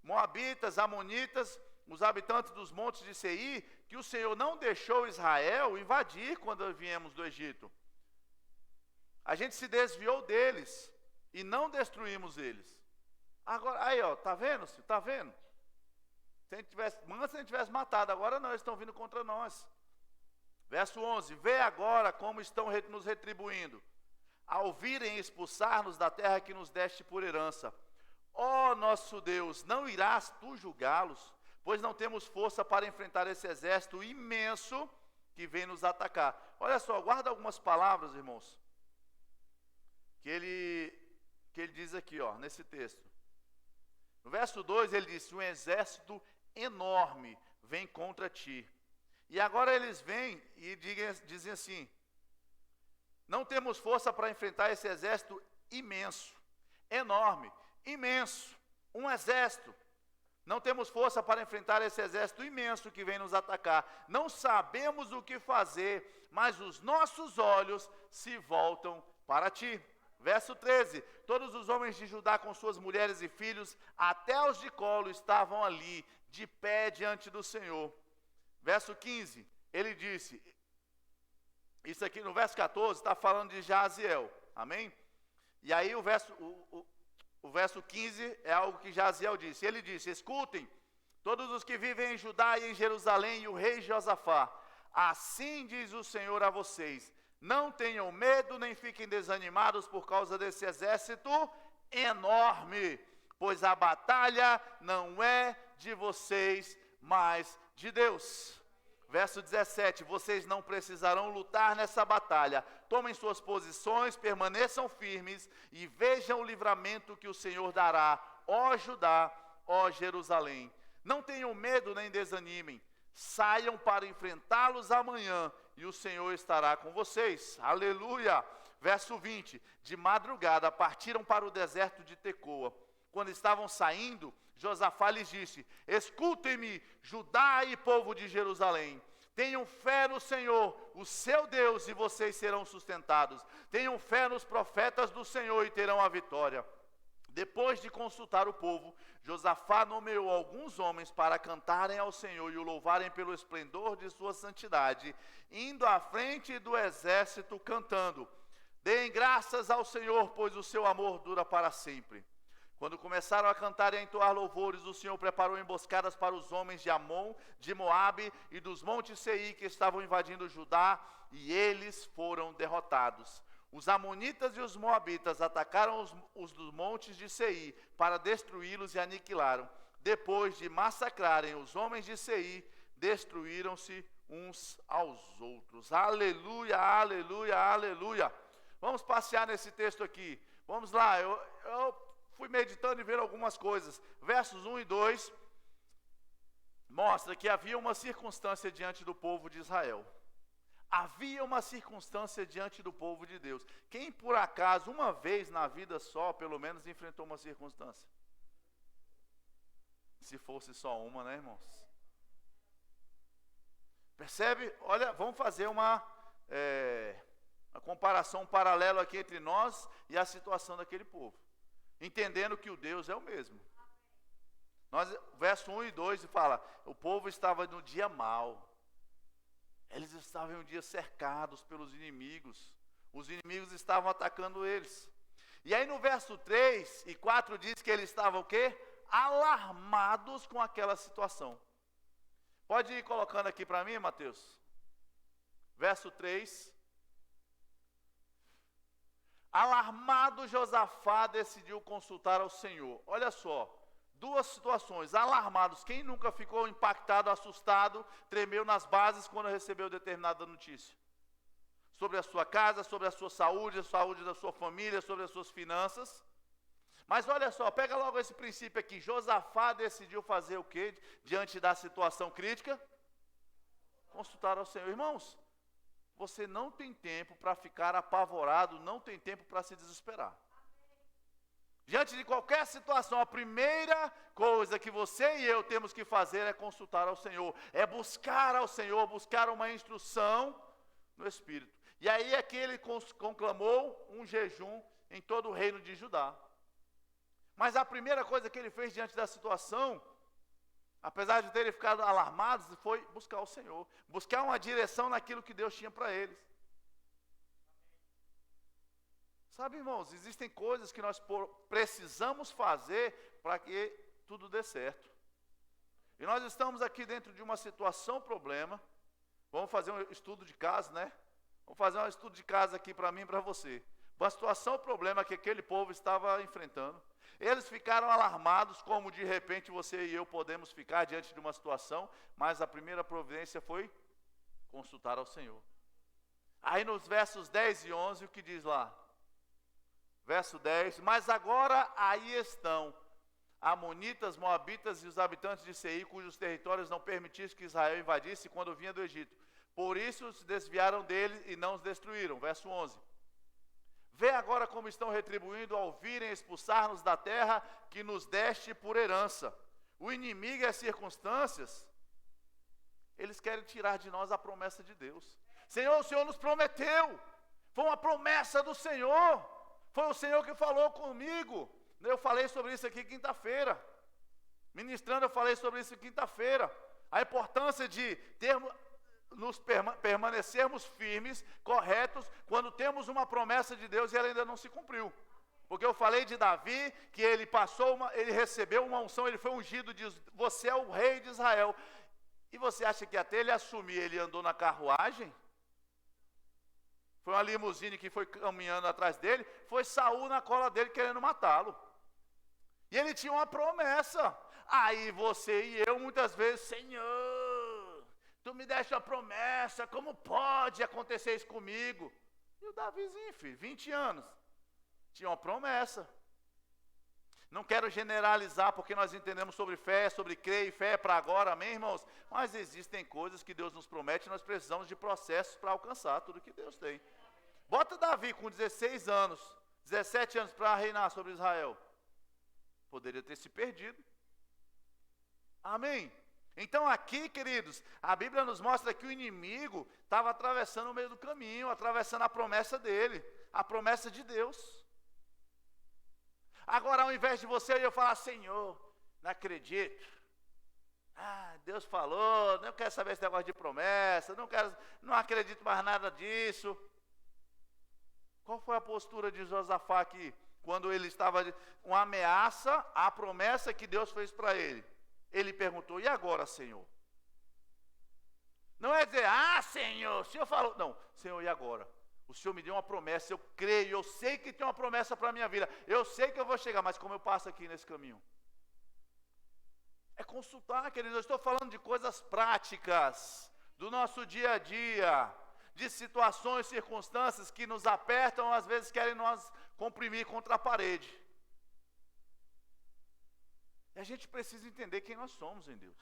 Moabitas, amonitas, os habitantes dos montes de Seir, que o Senhor não deixou Israel invadir quando viemos do Egito. A gente se desviou deles e não destruímos eles. Agora, aí ó, tá vendo? Tá vendo? Antes a gente tivesse matado, agora não, eles estão vindo contra nós. Verso 11, vê agora como estão nos retribuindo, ao virem expulsar-nos da terra que nos deste por herança. Ó nosso Deus, não irás tu julgá-los, pois não temos força para enfrentar esse exército imenso que vem nos atacar. Olha só, guarda algumas palavras, irmãos, que ele diz aqui, ó, nesse texto. No verso 2 ele disse: um exército enorme vem contra ti. E agora eles vêm e dizem assim: não temos força para enfrentar esse exército imenso, enorme, imenso, um exército. Não temos força para enfrentar esse exército imenso que vem nos atacar. Não sabemos o que fazer, mas os nossos olhos se voltam para ti. Verso 13, todos os homens de Judá com suas mulheres e filhos, até os de colo, estavam ali, de pé diante do Senhor. Verso 15, ele disse, isso aqui no verso 14 está falando de Jaziel, amém? E aí o verso 15 é algo que Jaziel disse. Ele disse: escutem, todos os que vivem em Judá e em Jerusalém, e o rei Josafá, assim diz o Senhor a vocês: não tenham medo, nem fiquem desanimados por causa desse exército enorme, pois a batalha não é de vocês, mas de Deus. Verso 17, vocês não precisarão lutar nessa batalha. Tomem suas posições, permaneçam firmes e vejam o livramento que o Senhor dará, ó Judá, ó Jerusalém. Não tenham medo nem desanimem. Saiam para enfrentá-los amanhã e o Senhor estará com vocês. Aleluia! Verso 20, de madrugada partiram para o deserto de Tecoa. Quando estavam saindo, Josafá lhes disse: escutem-me, Judá e povo de Jerusalém. Tenham fé no Senhor, o seu Deus, e vocês serão sustentados. Tenham fé nos profetas do Senhor e terão a vitória. Depois de consultar o povo, Josafá nomeou alguns homens para cantarem ao Senhor e o louvarem pelo esplendor de sua santidade, indo à frente do exército cantando: deem graças ao Senhor, pois o seu amor dura para sempre. Quando começaram a cantar e a entoar louvores, o Senhor preparou emboscadas para os homens de Amon, de Moabe e dos montes Seir que estavam invadindo Judá, e eles foram derrotados. Os amonitas e os moabitas atacaram os dos montes de Seir para destruí-los e aniquilaram. Depois de massacrarem os homens de Seir, destruíram-se uns aos outros. Aleluia, aleluia, aleluia. Vamos passear nesse texto aqui. Vamos lá, eu fui meditando e vendo algumas coisas. Versos 1 e 2 mostra que havia uma circunstância diante do povo de Israel. Havia uma circunstância diante do povo de Deus. Quem por acaso, uma vez na vida só, pelo menos enfrentou uma circunstância? Se fosse só uma, né, irmãos? Percebe? Olha, vamos fazer uma comparação, um paralelo aqui entre nós e a situação daquele povo. Entendendo que o Deus é o mesmo. Verso 1 e 2 fala, o povo estava no dia mau. Eles estavam em um dia cercados pelos inimigos. Os inimigos estavam atacando eles. E aí no verso 3 e 4 diz que eles estavam o quê? Alarmados com aquela situação. Pode ir colocando aqui para mim, Mateus. Verso 3. Alarmado, Josafá decidiu consultar ao Senhor. Olha só, duas situações. Alarmados, quem nunca ficou impactado, assustado, tremeu nas bases quando recebeu determinada notícia? Sobre a sua casa, sobre a sua saúde, a saúde da sua família, sobre as suas finanças. Mas olha só, pega logo esse princípio aqui. Josafá decidiu fazer o quê diante da situação crítica? Consultar ao Senhor. Irmãos, você não tem tempo para ficar apavorado, não tem tempo para se desesperar. Diante de qualquer situação, a primeira coisa que você e eu temos que fazer é consultar ao Senhor, é buscar ao Senhor, buscar uma instrução no Espírito. E aí é que ele conclamou um jejum em todo o reino de Judá. Mas a primeira coisa que ele fez diante da situação, apesar de terem ficado alarmados, foi buscar o Senhor, buscar uma direção naquilo que Deus tinha para eles. Sabe, irmãos, existem coisas que nós precisamos fazer para que tudo dê certo. E nós estamos aqui dentro de uma situação, problema. Vamos fazer um estudo de casa, né? Vamos fazer um estudo de casa aqui para mim e para você. Uma situação, problema que aquele povo estava enfrentando. Eles ficaram alarmados, como de repente você e eu podemos ficar diante de uma situação, mas a primeira providência foi consultar ao Senhor. Aí nos versos 10 e 11, o que diz lá? Verso 10, mas agora aí estão amonitas, moabitas e os habitantes de Seir, cujos territórios não permitissem que Israel invadisse quando vinha do Egito. Por isso se desviaram dele e não os destruíram. Verso 11. Vê agora como estão retribuindo ao virem expulsar-nos da terra que nos deste por herança. O inimigo e as circunstâncias, eles querem tirar de nós a promessa de Deus. Senhor, o Senhor nos prometeu. Foi uma promessa do Senhor. Foi o Senhor que falou comigo. Eu falei sobre isso aqui quinta-feira. Ministrando, eu falei sobre isso quinta-feira. A importância de permanecermos firmes, corretos, quando temos uma promessa de Deus e ela ainda não se cumpriu. Porque eu falei de Davi, que ele ele recebeu uma unção, ele foi ungido, diz, você é o rei de Israel. E você acha que até ele assumir, ele andou na carruagem? Foi uma limusine que foi caminhando atrás dele, foi Saul na cola dele querendo matá-lo. E ele tinha uma promessa. Aí você e eu muitas vezes, Senhor, tu me deste uma promessa, como pode acontecer isso comigo? E o Davizinho, filho, 20 anos, tinha uma promessa. Não quero generalizar, porque nós entendemos sobre fé, sobre crer e fé é para agora, amém, irmãos? Mas existem coisas que Deus nos promete e nós precisamos de processos para alcançar tudo que Deus tem. Bota Davi com 16 anos, 17 anos para reinar sobre Israel. Poderia ter se perdido. Amém? Então aqui, queridos, a Bíblia nos mostra que o inimigo estava atravessando o meio do caminho, atravessando a promessa dele, a promessa de Deus. Agora, ao invés de você e eu falar, Senhor, não acredito. Deus falou, não quero saber esse negócio de promessa, não acredito mais nada disso. Qual foi a postura de Josafá aqui, quando ele estava com ameaça à promessa que Deus fez para ele? Ele perguntou, e agora, Senhor? Não é dizer, Senhor, o Senhor falou. Não, Senhor, e agora? O Senhor me deu uma promessa, eu creio, eu sei que tem uma promessa para a minha vida. Eu sei que eu vou chegar, mas como eu passo aqui nesse caminho? É consultar, queridos, eu estou falando de coisas práticas, do nosso dia a dia, de situações, circunstâncias que nos apertam, às vezes querem nos comprimir contra a parede. E a gente precisa entender quem nós somos em Deus.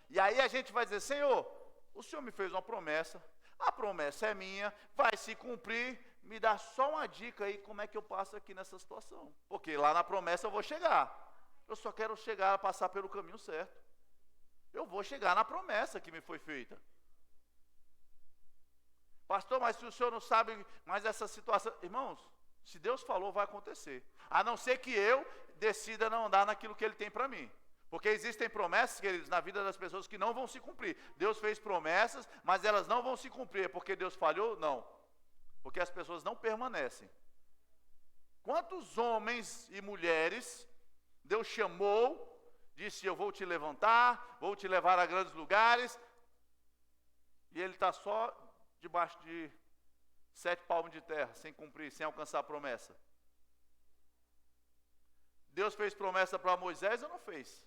E aí a gente vai dizer, Senhor, o Senhor me fez uma promessa, a promessa é minha, vai se cumprir, me dá só uma dica aí como é que eu passo aqui nessa situação. Porque lá na promessa eu vou chegar. Eu só quero chegar, passar pelo caminho certo. Eu vou chegar na promessa que me foi feita. Pastor, mas se o senhor não sabe mais essa situação... Irmãos, se Deus falou, vai acontecer. A não ser que eu decida não andar naquilo que Ele tem para mim. Porque existem promessas, queridos, na vida das pessoas que não vão se cumprir. Deus fez promessas, mas elas não vão se cumprir. Porque Deus falhou? Não. Porque as pessoas não permanecem. Quantos homens e mulheres Deus chamou, disse: eu vou te levantar, vou te levar a grandes lugares, e ele está só debaixo de 7 palmos de terra, sem cumprir, sem alcançar a promessa. Deus fez promessa para Moisés ou não fez?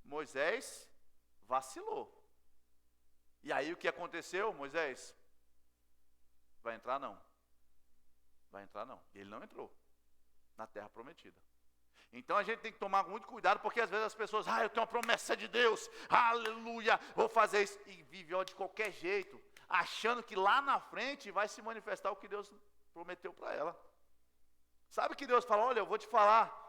Moisés vacilou. E aí o que aconteceu? Moisés, vai entrar não. Vai entrar não. E ele não entrou na terra prometida. Então a gente tem que tomar muito cuidado, porque às vezes as pessoas, eu tenho uma promessa de Deus, aleluia, vou fazer isso, e vive de qualquer jeito, achando que lá na frente vai se manifestar o que Deus prometeu para ela. Sabe que Deus fala: olha, eu vou te falar.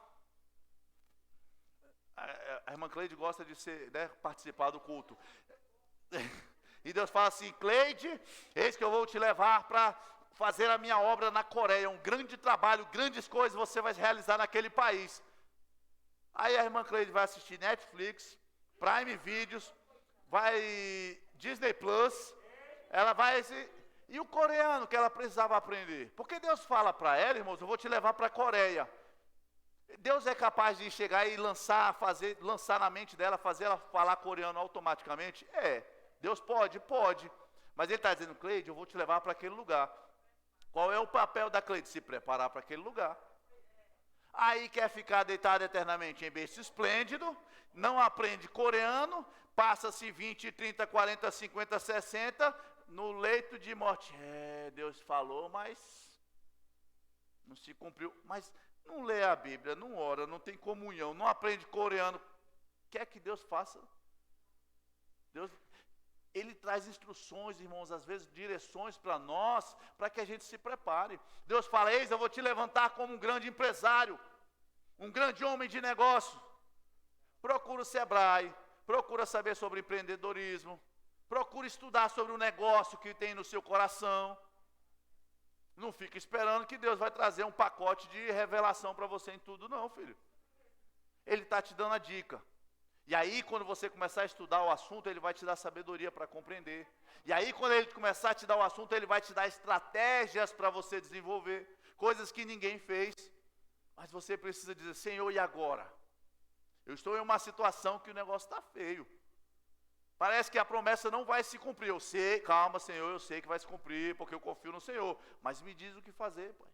A irmã Cleide gosta de participar do culto. E Deus fala assim: Cleide, eis que eu vou te levar para fazer a minha obra na Coreia, um grande trabalho, grandes coisas você vai realizar naquele país. Aí a irmã Cleide vai assistir Netflix, Prime Videos, vai Disney Plus, ela vai... E o coreano que ela precisava aprender? Porque Deus fala para ela, irmãos, eu vou te levar para a Coreia. Deus é capaz de chegar e lançar na mente dela, fazer ela falar coreano automaticamente? Deus pode. Mas ele está dizendo: Cleide, eu vou te levar para aquele lugar. Qual é o papel da Cleide? Se preparar para aquele lugar. Aí quer ficar deitado eternamente em berço esplêndido, não aprende coreano, passa-se 20, 30, 40, 50, 60... no leito de morte. Deus falou, mas não se cumpriu. Mas não lê a Bíblia, não ora, não tem comunhão, não aprende coreano. Quer que Deus faça? Deus, Ele traz instruções, irmãos, às vezes direções para nós, para que a gente se prepare. Deus fala: eis, eu vou te levantar como um grande empresário, um grande homem de negócio. Procura o Sebrae, procura saber sobre empreendedorismo, procure estudar sobre o negócio que tem no seu coração. Não fique esperando que Deus vai trazer um pacote de revelação para você em tudo, não, filho. Ele está te dando a dica. E aí, quando você começar a estudar o assunto, ele vai te dar sabedoria para compreender. E aí, quando ele começar a te dar o assunto, ele vai te dar estratégias para você desenvolver, coisas que ninguém fez. Mas você precisa dizer: Senhor, e agora? Eu estou em uma situação que o negócio está feio. Parece que a promessa não vai se cumprir. Eu sei, calma, Senhor, eu sei que vai se cumprir, porque eu confio no Senhor. Mas me diz o que fazer, Pai.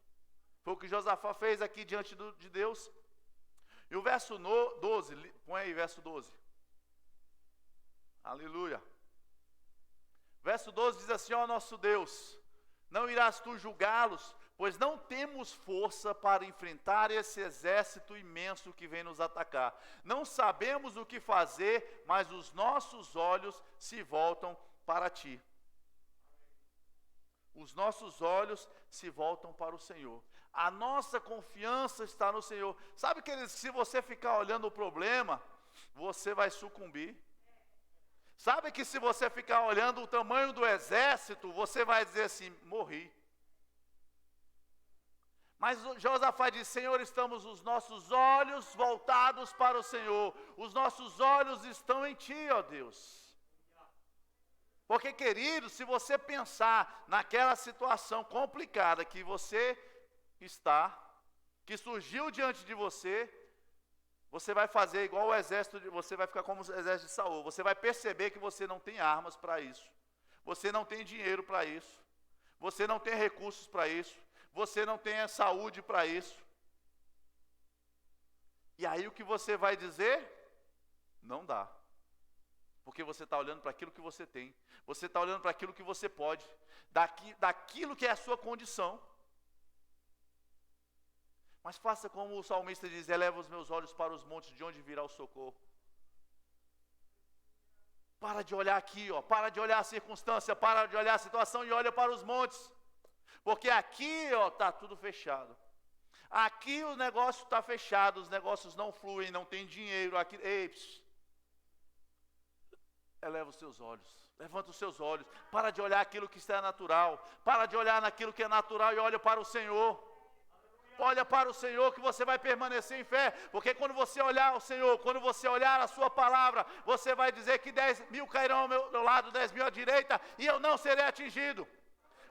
Foi o que Josafá fez aqui diante de Deus. E o verso 12, põe aí verso 12. Aleluia. Verso 12 diz assim: ó nosso Deus, não irás tu julgá-los, pois não temos força para enfrentar esse exército imenso que vem nos atacar. Não sabemos o que fazer, mas os nossos olhos se voltam para ti. Os nossos olhos se voltam para o Senhor. A nossa confiança está no Senhor. Sabe, queridos, se você ficar olhando o problema, você vai sucumbir. Sabe que se você ficar olhando o tamanho do exército, você vai dizer assim: morri. Mas Josafá diz: Senhor, estamos os nossos olhos voltados para o Senhor. Os nossos olhos estão em Ti, ó Deus. Porque, querido, se você pensar naquela situação complicada que você está, que surgiu diante de você, você vai fazer igual o exército, você vai ficar como o exército de Saul. Você vai perceber que você não tem armas para isso. Você não tem dinheiro para isso. Você não tem recursos para isso. Você não tem a saúde para isso. E aí o que você vai dizer? Não dá. Porque você está olhando para aquilo que você tem. Você está olhando para aquilo que você pode. Daquilo que é a sua condição. Mas faça como o salmista diz: eleva os meus olhos para os montes, de onde virá o socorro. Para de olhar aqui, para de olhar a circunstância, para de olhar a situação e olha para os montes. Porque aqui, está tudo fechado. Aqui o negócio está fechado, os negócios não fluem, não tem dinheiro. Aqui, eleva os seus olhos, levanta os seus olhos. Para de olhar aquilo que está natural. Para de olhar naquilo que é natural e olha para o Senhor. Olha para o Senhor que você vai permanecer em fé, porque quando você olhar ao Senhor, quando você olhar a sua palavra, você vai dizer que 10.000 cairão ao meu lado, 10.000 à direita, e eu não serei atingido.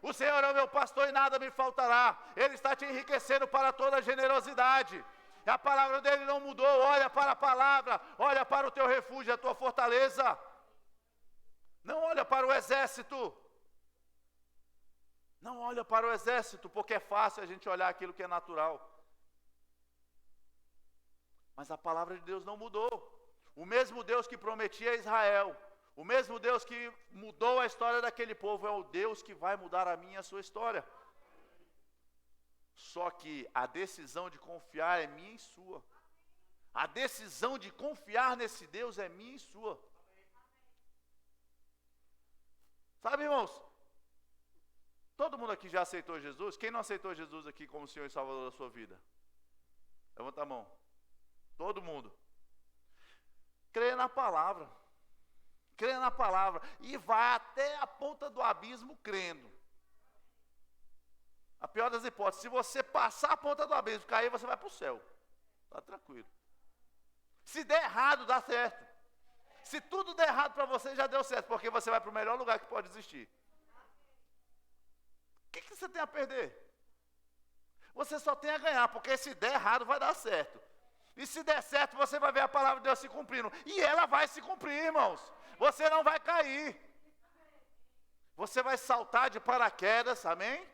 O Senhor é o meu pastor e nada me faltará. Ele está te enriquecendo para toda generosidade. A palavra dele não mudou. Olha para a palavra, olha para o teu refúgio, a tua fortaleza. Não olha para o exército. Não olha para o exército, porque é fácil a gente olhar aquilo que é natural. Mas a palavra de Deus não mudou. O mesmo Deus que prometia a Israel, o mesmo Deus que mudou a história daquele povo, é o Deus que vai mudar a minha e a sua história. Só que a decisão de confiar é minha e sua. A decisão de confiar nesse Deus é minha e sua. Sabe, irmãos? Todo mundo aqui já aceitou Jesus? Quem não aceitou Jesus aqui como Senhor e Salvador da sua vida? Levanta a mão. Todo mundo. Creia na palavra. Creia na palavra. E vá até a ponta do abismo crendo. A pior das hipóteses, se você passar a ponta do abismo, cair, você vai para o céu. Está tranquilo. Se der errado, dá certo. Se tudo der errado para você, já deu certo, porque você vai para o melhor lugar que pode existir. O que você tem a perder? Você só tem a ganhar, porque se der errado, vai dar certo. E se der certo, você vai ver a palavra de Deus se cumprindo. E ela vai se cumprir, irmãos. Você não vai cair. Você vai saltar de paraquedas, amém?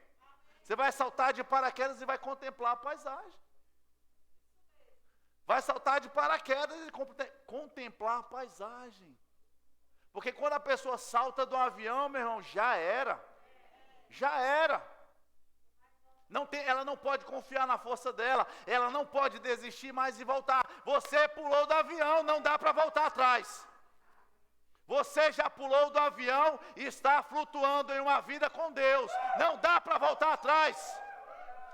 Você vai saltar de paraquedas e vai contemplar a paisagem. Vai saltar de paraquedas e contemplar a paisagem. Porque quando a pessoa salta do avião, meu irmão, já era. Já era. Ela não pode confiar na força dela. Ela não pode desistir mais e voltar. Você pulou do avião, não dá para voltar atrás. Você já pulou do avião e está flutuando em uma vida com Deus. Não dá para voltar atrás.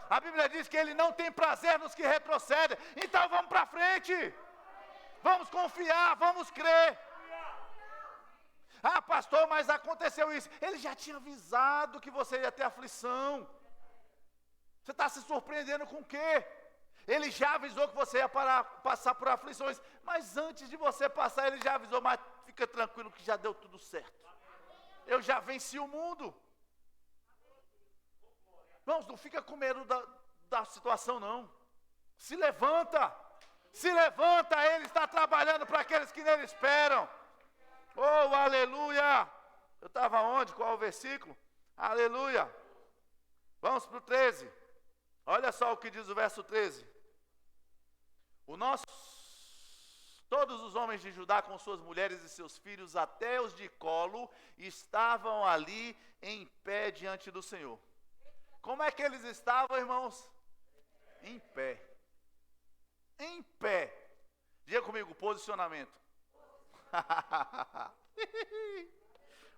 A Bíblia diz que Ele não tem prazer nos que retrocedem. Então vamos para frente. Vamos confiar, vamos crer. Ah, pastor, mas aconteceu isso. Ele já tinha avisado que você ia ter aflição. Você está se surpreendendo com o quê? Ele já avisou que você ia passar por aflições. Mas antes de você passar, Ele já avisou, mas fica tranquilo que já deu tudo certo. Eu já venci o mundo. Irmãos, não fica com medo da situação, não. Se levanta. Se levanta, Ele está trabalhando para aqueles que nele esperam. Oh, aleluia. Eu estava onde? Qual o versículo? Aleluia. Vamos para o 13. Olha só o que diz o verso 13. Todos os homens de Judá com suas mulheres e seus filhos, até os de colo, estavam ali em pé diante do Senhor. Como é que eles estavam, irmãos? Em pé. Em pé. Diga comigo, posicionamento.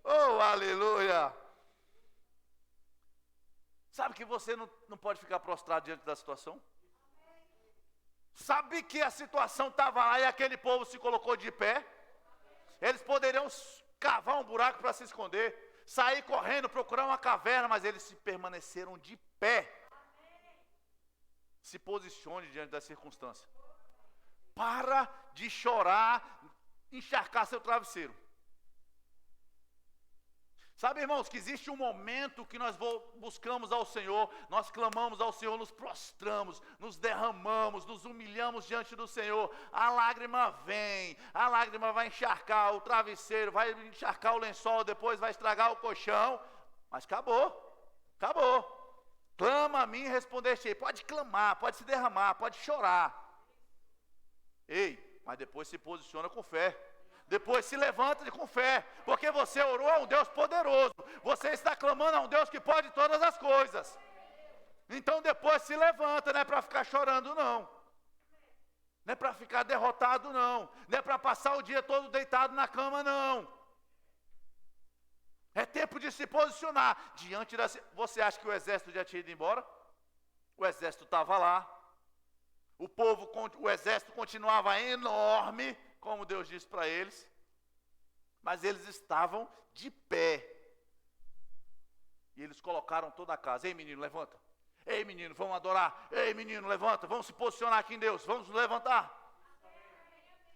Oh, aleluia. Sabe que você não pode ficar prostrado diante da situação? Sabe que a situação estava lá e aquele povo se colocou de pé? Eles poderiam cavar um buraco para se esconder, sair correndo, procurar uma caverna, mas eles se permaneceram de pé. Se posicione diante da circunstância. Para de chorar, encharcar seu travesseiro. Sabe, irmãos, que existe um momento que nós buscamos ao Senhor, nós clamamos ao Senhor, nos prostramos, nos derramamos, nos humilhamos diante do Senhor. A lágrima vem, a lágrima vai encharcar o travesseiro, vai encharcar o lençol, depois vai estragar o colchão, mas acabou, acabou. Clama a mim e respondeste. Pode clamar, pode se derramar, pode chorar. Ei, mas depois se posiciona com fé. Depois se levanta com fé, porque você orou a um Deus poderoso. Você está clamando a um Deus que pode todas as coisas. Então depois se levanta, não é para ficar chorando não. Não é para ficar derrotado não. Não é para passar o dia todo deitado na cama não. É tempo de se posicionar. Diante da... Você acha que o exército já tinha ido embora? O exército estava lá. O exército continuava enorme, como Deus disse para eles, mas eles estavam de pé, e eles colocaram toda a casa. Ei menino, levanta. Ei, menino, vamos adorar. Ei, menino, levanta, vamos se posicionar aqui em Deus, vamos nos levantar.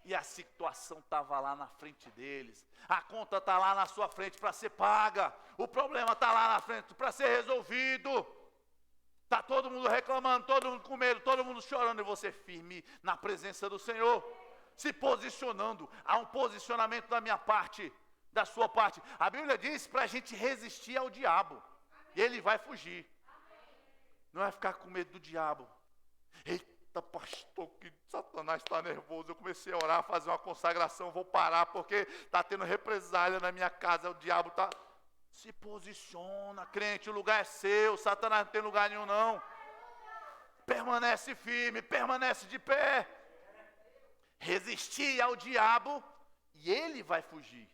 E a situação estava lá na frente deles. A conta está lá na sua frente para ser paga. O problema está lá na frente para ser resolvido. Está todo mundo reclamando, todo mundo com medo, todo mundo chorando. E você firme na presença do Senhor. Se posicionando. Há um posicionamento da minha parte, da sua parte. A Bíblia diz para a gente resistir ao diabo. E ele vai fugir. Não é ficar com medo do diabo. Eita, pastor, que Satanás está nervoso. Eu comecei a orar, fazer uma consagração. Vou parar porque está tendo represália na minha casa. O diabo está... Se posiciona, crente, o lugar é seu. Satanás não tem lugar nenhum, não. Permanece firme, permanece de pé. Resistir ao diabo e ele vai fugir.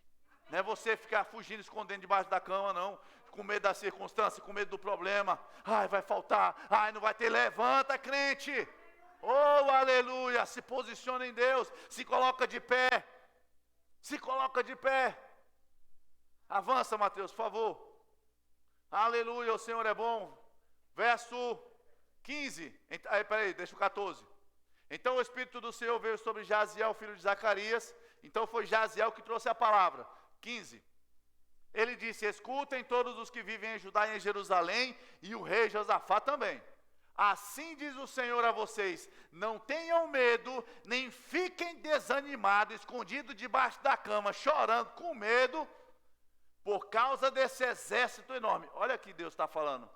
Não é você ficar fugindo, escondendo debaixo da cama, não. Com medo da circunstância, com medo do problema. Ai, vai faltar. Ai, não vai ter. Levanta, crente. Oh, aleluia. Se posiciona em Deus. Se coloca de pé. Se coloca de pé. Avança, Mateus, por favor. Aleluia, o Senhor é bom. Verso 15. Peraí, deixa o 14. Então o Espírito do Senhor veio sobre Jaziel, filho de Zacarias. Então foi Jaziel que trouxe a palavra. 15. Ele disse: escutem todos os que vivem em Judá e em Jerusalém, e o rei Josafá também. Assim diz o Senhor a vocês: não tenham medo, nem fiquem desanimados, escondidos debaixo da cama, chorando com medo, por causa desse exército enorme. Olha aqui Deus está falando.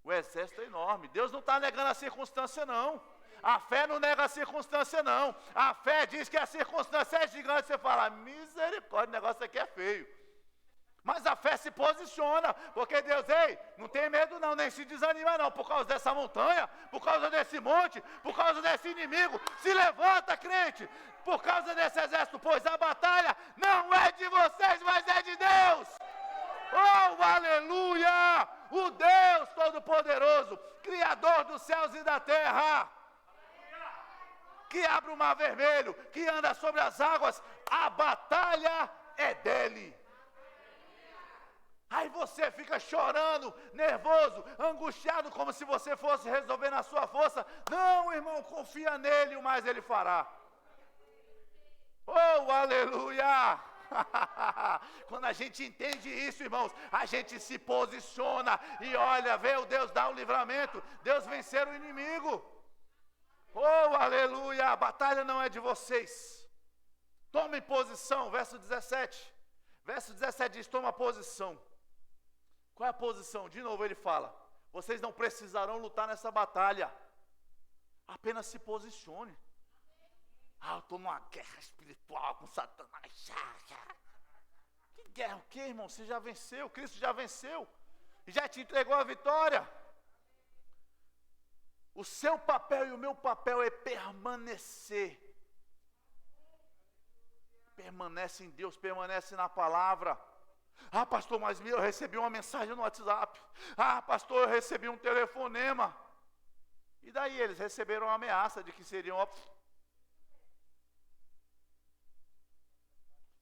O exército é enorme. Deus não está negando a circunstância, não. A fé não nega a circunstância, não. A fé diz que a circunstância é gigante. Você fala: misericórdia, o negócio aqui é feio. Mas a fé se posiciona, porque Deus, ei, não tem medo não, nem se desanima não, por causa dessa montanha, por causa desse monte, por causa desse inimigo. Se levanta, crente, por causa desse exército, pois a batalha não é de vocês, mas é de Deus. Oh, aleluia! O Deus Todo-Poderoso, Criador dos céus e da terra, que abre o mar vermelho, que anda sobre as águas, a batalha é dele. Aí você fica chorando, nervoso, angustiado, como se você fosse resolver na sua força. Não, irmão, confia nele, o mais ele fará. Oh, aleluia! Quando a gente entende isso, irmãos, a gente se posiciona e olha, vê o Deus dar o livramento, Deus vencer o inimigo. Oh, aleluia! A batalha não é de vocês. Tomem posição, verso 17. Verso 17 diz: toma posição. Qual é a posição? De novo ele fala: vocês não precisarão lutar nessa batalha. Apenas se posicione. Eu estou numa guerra espiritual com Satanás. Que guerra o quê, irmão? Você já venceu, Cristo já venceu. E já te entregou a vitória. O seu papel e o meu papel é permanecer. Permanece em Deus, permanece na palavra. Pastor, mas eu recebi uma mensagem no WhatsApp. Pastor, eu recebi um telefonema. E daí eles receberam uma ameaça de que seriam...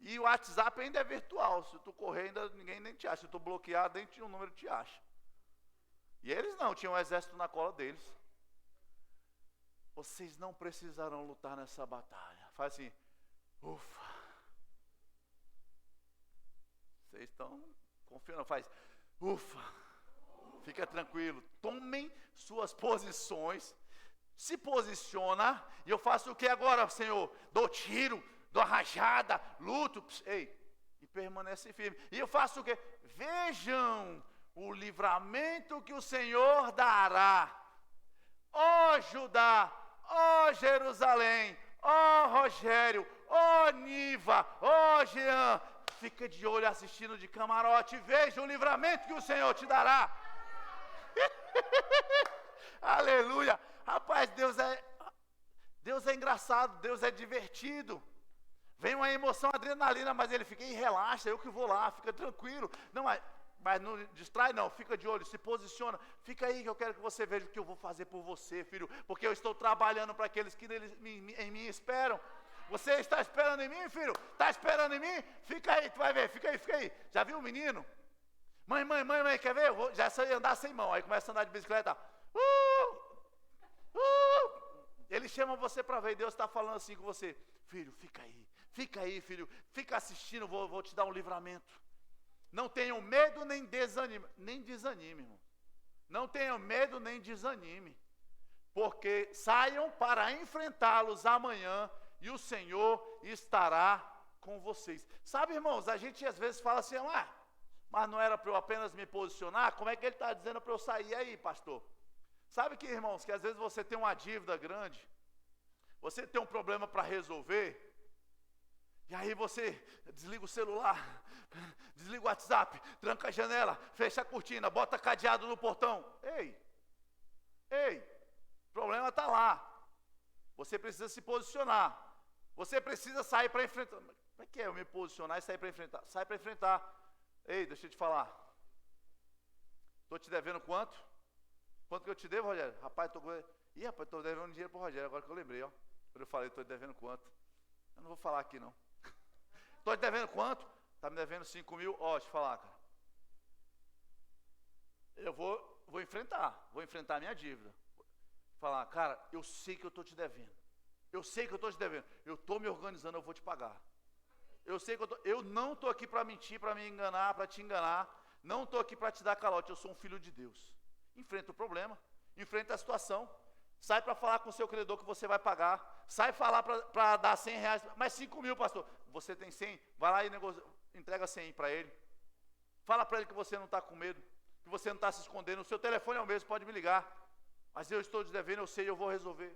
E o WhatsApp ainda é virtual. Se tu correr, ainda ninguém nem te acha. Se tu bloquear, nem tinha um número te acha. E eles não, tinham um exército na cola deles. Vocês não precisarão lutar nessa batalha. Faz assim: ufa. Vocês estão confiando, faz ufa, fica tranquilo, tomem suas posições, se posiciona, e eu faço o que agora, Senhor? Dou tiro, dou rajada, luto, e permanece firme. E eu faço o que? Vejam o livramento que o Senhor dará. Ó Judá, ó Jerusalém, ó Rogério, ó Niva, ó Jean, fica de olho assistindo de camarote, veja o livramento que o Senhor te dará. Aleluia. Rapaz, Deus é engraçado, Deus é divertido. Vem uma emoção, adrenalina, mas ele fica: relaxa, eu que vou lá, fica tranquilo. Não, mas não distrai não, fica de olho, se posiciona. Fica aí que eu quero que você veja o que eu vou fazer por você, filho, porque eu estou trabalhando para aqueles que em mim esperam. Você está esperando em mim, filho? Está esperando em mim? Fica aí, tu vai ver, fica aí. Já viu o menino? Mãe, quer ver? Já sei andar sem mão. Aí começa a andar de bicicleta. Ele chama você para ver, Deus está falando assim com você: filho, fica aí, filho, fica assistindo, vou te dar um livramento. Não tenham medo nem desanime, irmão. Não tenham medo nem desanime, porque saiam para enfrentá-los amanhã e o Senhor estará com vocês. Sabe, irmãos, a gente às vezes fala assim: mas não era para eu apenas me posicionar? Como é que ele está dizendo para eu sair aí, pastor? Sabe que, irmãos, que às vezes você tem uma dívida grande, você tem um problema para resolver, e aí você desliga o celular, desliga o WhatsApp, tranca a janela, fecha a cortina, bota cadeado no portão. Ei, o problema está lá. Você precisa se posicionar. Você precisa sair para enfrentar. Como é que é eu me posicionar e sair para enfrentar? Sai para enfrentar. Ei, deixa eu te falar. Estou te devendo quanto? Quanto que eu te devo, Rogério? Rapaz, estou devendo dinheiro para o Rogério, agora que eu lembrei, ó. Quando eu falei, estou te devendo quanto? Eu não vou falar aqui, não. Estou te devendo quanto? Está me devendo 5 mil. Ó, deixa eu falar, cara. Eu vou enfrentar a minha dívida. Falar, cara, eu sei que eu estou te devendo. Eu estou me organizando, eu vou te pagar. Eu não estou aqui para mentir, para me enganar, para te enganar. Não estou aqui para te dar calote, eu sou um filho de Deus. Enfrenta o problema, enfrenta a situação. Sai para falar com o seu credor que você vai pagar. Sai falar para dar 100 reais. Mas 5 mil, pastor. Você tem 100? Vai lá e entrega 100 para ele. Fala para ele que você não está com medo, que você não está se escondendo. O seu telefone é o mesmo, pode me ligar. Mas eu estou te devendo, eu sei, eu vou resolver.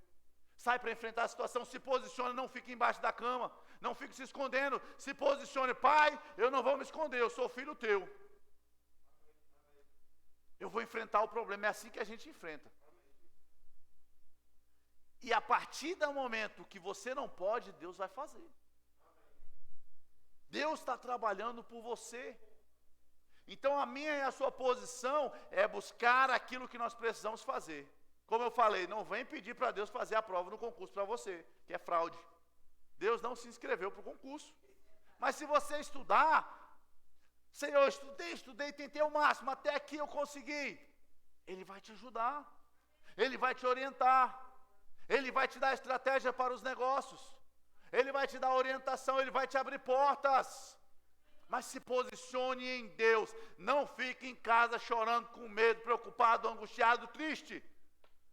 Sai para enfrentar a situação, se posicione, não fique embaixo da cama. Não fique se escondendo. Se posicione: pai, eu não vou me esconder, eu sou filho teu. Eu vou enfrentar o problema. É assim que a gente enfrenta. E a partir do momento que você não pode, Deus vai fazer. Deus está trabalhando por você. Então a minha e a sua posição é buscar aquilo que nós precisamos fazer. Como eu falei, não vem pedir para Deus fazer a prova no concurso para você, que é fraude. Deus não se inscreveu para o concurso. Mas se você estudar: Senhor, eu estudei, tentei o máximo, até aqui eu consegui. Ele vai te ajudar. Ele vai te orientar. Ele vai te dar estratégia para os negócios. Ele vai te dar orientação, ele vai te abrir portas. Mas se posicione em Deus. Não fique em casa chorando, com medo, preocupado, angustiado, triste.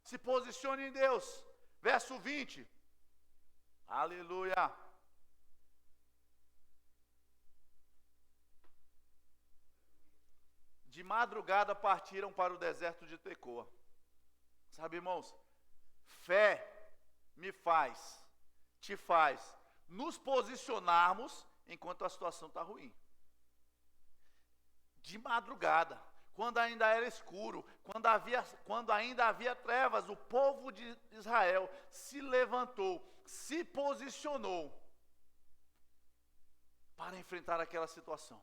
Se posicione em Deus. Verso 20. Aleluia. De madrugada partiram para o deserto de Tecoa. Sabe, irmãos, fé te faz nos posicionarmos enquanto a situação está ruim. De madrugada, quando ainda era escuro, quando ainda havia trevas, o povo de Israel se levantou, se posicionou para enfrentar aquela situação.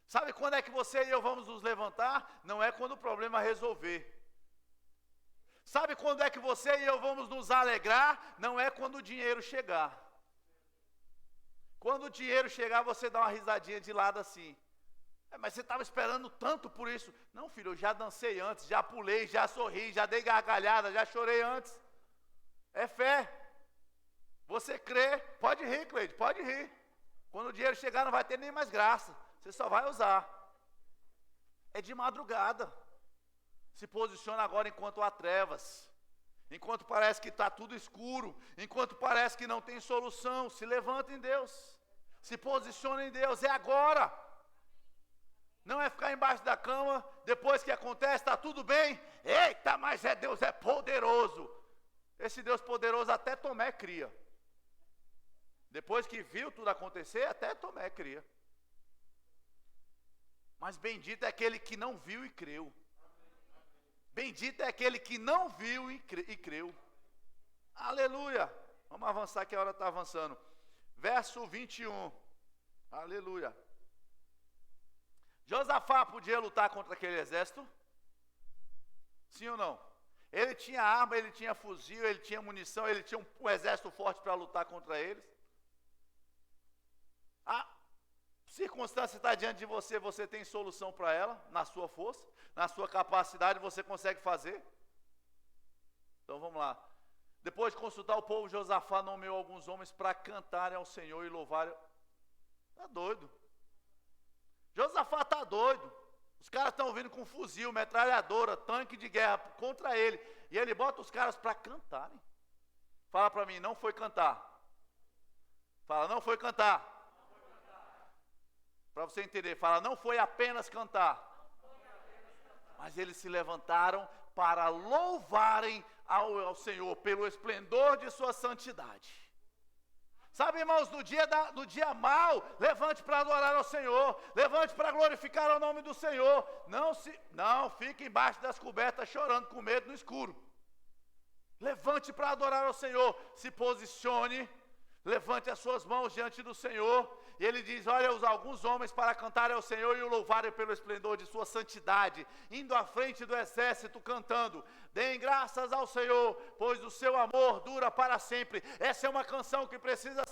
Sabe quando é que você e eu vamos nos levantar? Não é quando o problema resolver. Sabe quando é que você e eu vamos nos alegrar? Não é quando o dinheiro chegar. Quando o dinheiro chegar, você dá uma risadinha de lado assim. Mas você estava esperando tanto por isso. Não, filho, eu já dancei antes, já pulei, já sorri, já dei gargalhada, já chorei antes. É fé. Você crê, pode rir, Cleide, pode rir. Quando o dinheiro chegar, não vai ter nem mais graça. Você só vai usar. É de madrugada. Se posiciona agora enquanto há trevas. Enquanto parece que está tudo escuro. Enquanto parece que não tem solução. Se levanta em Deus. Se posiciona em Deus. É agora. Não é ficar embaixo da cama. Depois que acontece, está tudo bem. Eita, mas Deus é poderoso. Esse Deus poderoso até Tomé cria. Depois que viu tudo acontecer, até Tomé cria. Mas bendito é aquele que não viu e creu. Bendito é aquele que não viu e creu. Aleluia. Vamos avançar que a hora está avançando. Verso 21. Aleluia. Josafá podia lutar contra aquele exército? Sim ou não? Ele tinha arma, ele tinha fuzil, ele tinha munição, ele tinha um exército forte para lutar contra eles. A circunstância está diante de você, você tem solução para ela, na sua força, na sua capacidade, você consegue fazer. Então vamos lá. Depois de consultar o povo, Josafá nomeou alguns homens para cantarem ao Senhor e louvarem. Está doido. Josafá está doido. Os caras estão vindo com fuzil, metralhadora, tanque de guerra contra ele. E ele bota os caras para cantarem. Fala para mim, não foi cantar. Fala, não foi cantar. Para você entender, fala, não foi apenas cantar. Mas eles se levantaram para louvarem ao Senhor pelo esplendor de sua santidade. Sabe, irmãos, no dia mau, levante para adorar ao Senhor, levante para glorificar o nome do Senhor. Não fique embaixo das cobertas chorando com medo no escuro. Levante para adorar ao Senhor, se posicione, levante as suas mãos diante do Senhor. E ele diz, olha, alguns homens para cantarem ao Senhor e o louvarem pelo esplendor de sua santidade, indo à frente do exército cantando, deem graças ao Senhor, pois o seu amor dura para sempre. Essa é uma canção que precisa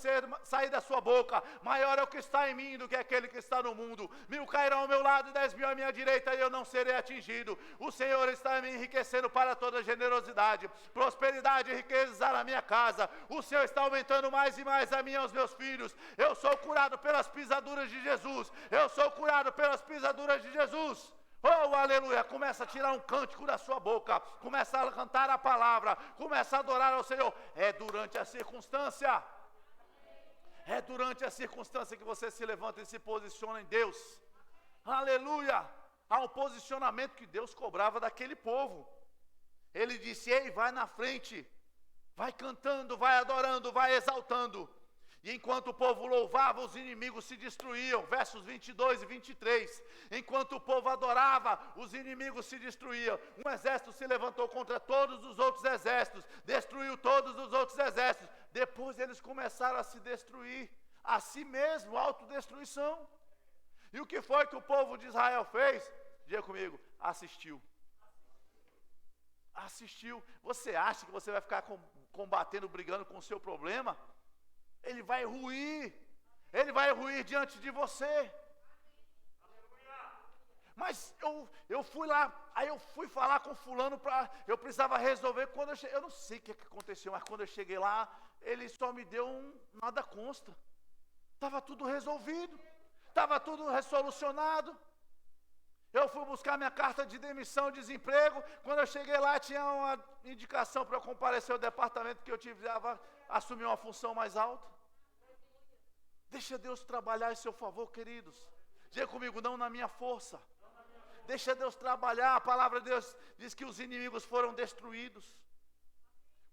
sair da sua boca. Maior é o que está em mim do que aquele que está no mundo. 1000 cairão ao meu lado e 10.000 à minha direita, e eu não serei atingido. O Senhor está me enriquecendo para toda generosidade, prosperidade e riquezas na minha casa. O Senhor está aumentando mais e mais a mim e aos meus filhos. Eu sou curado pelas pisaduras de Jesus. Eu sou curado pelas pisaduras de Jesus. Oh, aleluia, começa a tirar um cântico da sua boca, começa a cantar a palavra, começa a adorar ao Senhor. É durante a circunstância que você se levanta e se posiciona em Deus. Aleluia, há um posicionamento que Deus cobrava daquele povo. Ele disse, ei, vai na frente, vai cantando, vai adorando, vai exaltando. E enquanto o povo louvava, os inimigos se destruíam. Versos 22 e 23. Enquanto o povo adorava, os inimigos se destruíam. Um exército se levantou contra todos os outros exércitos. Destruiu todos os outros exércitos. Depois eles começaram a se destruir. A si mesmo, autodestruição. E o que foi que o povo de Israel fez? Diga comigo, assistiu. Assistiu. Você acha que você vai ficar combatendo, brigando com o seu problema? Ele vai ruir diante de você. Mas eu fui lá, aí eu fui falar com fulano, eu precisava resolver. Quando eu cheguei, eu não sei o que aconteceu, mas quando eu cheguei lá, ele só me deu nada consta. Estava tudo resolvido, estava tudo resolucionado. Eu fui buscar minha carta de demissão, desemprego. Quando eu cheguei lá, tinha uma indicação para eu comparecer ao departamento que eu precisava assumir uma função mais alta. Deixa Deus trabalhar em seu favor, queridos. Diga comigo, não na minha força. Deixa Deus trabalhar. A palavra de Deus diz que os inimigos foram destruídos.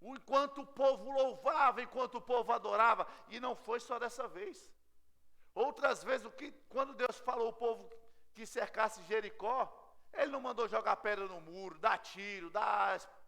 Enquanto o povo louvava, enquanto o povo adorava. E não foi só dessa vez. Outras vezes, quando Deus falou ao povo que cercasse Jericó, Ele não mandou jogar pedra no muro, dar tiro,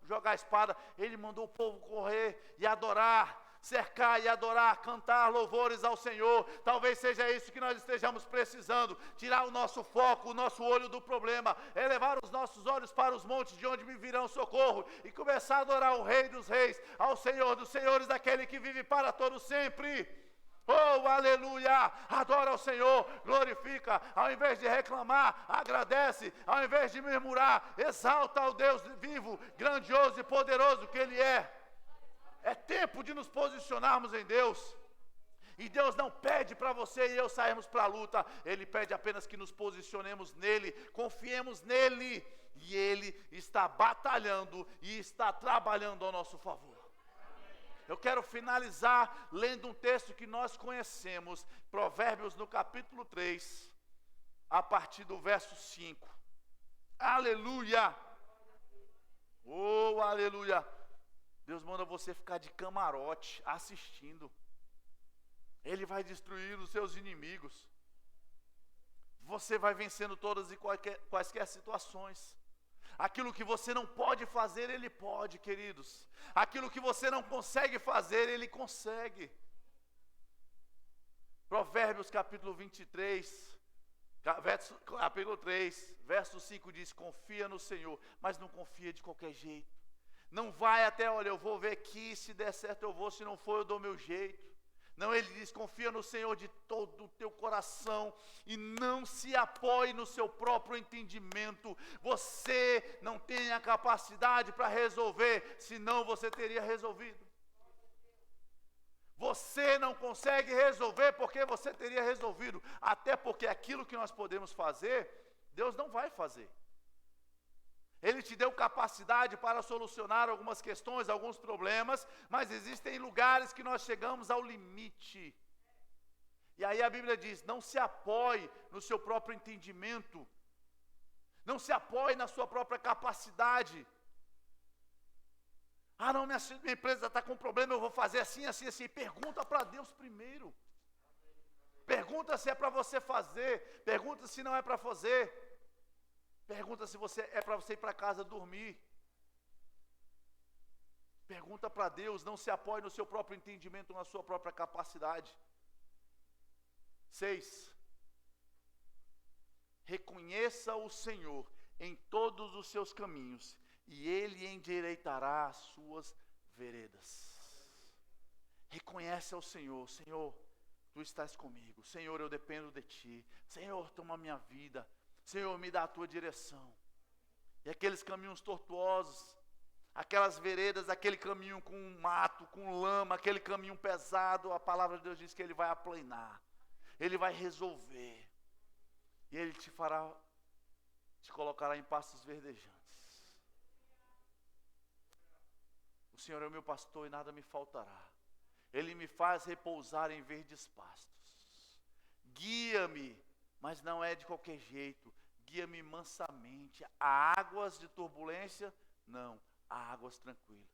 jogar espada. Ele mandou o povo correr e adorar. Cercar e adorar, cantar louvores ao Senhor. Talvez seja isso que nós estejamos precisando. Tirar o nosso foco, o nosso olho do problema. Elevar os nossos olhos para os montes de onde me virão socorro. E começar a adorar o Rei dos Reis, ao Senhor dos Senhores, aquele que vive para todo sempre. Oh, aleluia, adora ao Senhor, glorifica, ao invés de reclamar, agradece, ao invés de murmurar, exalta ao Deus vivo, grandioso e poderoso que Ele é. É tempo de nos posicionarmos em Deus. E Deus não pede para você e eu sairmos para a luta. Ele pede apenas que nos posicionemos nele, confiemos nele. E Ele está batalhando e está trabalhando ao nosso favor. Eu quero finalizar lendo um texto que nós conhecemos. Provérbios no capítulo 3, a partir do verso 5. Aleluia! Oh, aleluia! Deus manda você ficar de camarote, assistindo. Ele vai destruir os seus inimigos. Você vai vencendo todas e quaisquer situações. Aquilo que você não pode fazer, Ele pode, queridos. Aquilo que você não consegue fazer, Ele consegue. Provérbios capítulo 23, capítulo 3, verso 5 diz, confia no Senhor, mas não confia de qualquer jeito. Não vai até, olha, eu vou ver aqui, se der certo eu vou, se não for eu dou meu jeito. Não, ele diz, confia no Senhor de todo o teu coração e não se apoie no seu próprio entendimento. Você não tem a capacidade para resolver, senão você teria resolvido. Você não consegue resolver porque você teria resolvido. Até porque aquilo que nós podemos fazer, Deus não vai fazer. Ele te deu capacidade para solucionar algumas questões, alguns problemas, mas existem lugares que nós chegamos ao limite. E aí a Bíblia diz, não se apoie no seu próprio entendimento, não se apoie na sua própria capacidade. Ah não, minha empresa está com problema, eu vou fazer assim, assim, assim. Pergunta para Deus primeiro. Pergunta se é para você fazer, pergunta se não é para fazer. Pergunta se é para você ir para casa dormir. Pergunta para Deus, não se apoie no seu próprio entendimento, na sua própria capacidade. 6. Reconheça o Senhor em todos os seus caminhos, e Ele endireitará as suas veredas. Reconhece ao Senhor, Senhor, Tu estás comigo. Senhor, eu dependo de Ti. Senhor, toma a minha vida. Senhor, me dá a tua direção. E aqueles caminhos tortuosos, aquelas veredas, aquele caminho com mato, com lama, aquele caminho pesado, a palavra de Deus diz que Ele vai aplanar, Ele vai resolver, e Ele te colocará em pastos verdejantes. O Senhor é o meu pastor e nada me faltará. Ele me faz repousar em verdes pastos. Guia-me, mas não é de qualquer jeito. Guia-me mansamente. Há águas de turbulência? Não, há águas tranquilas.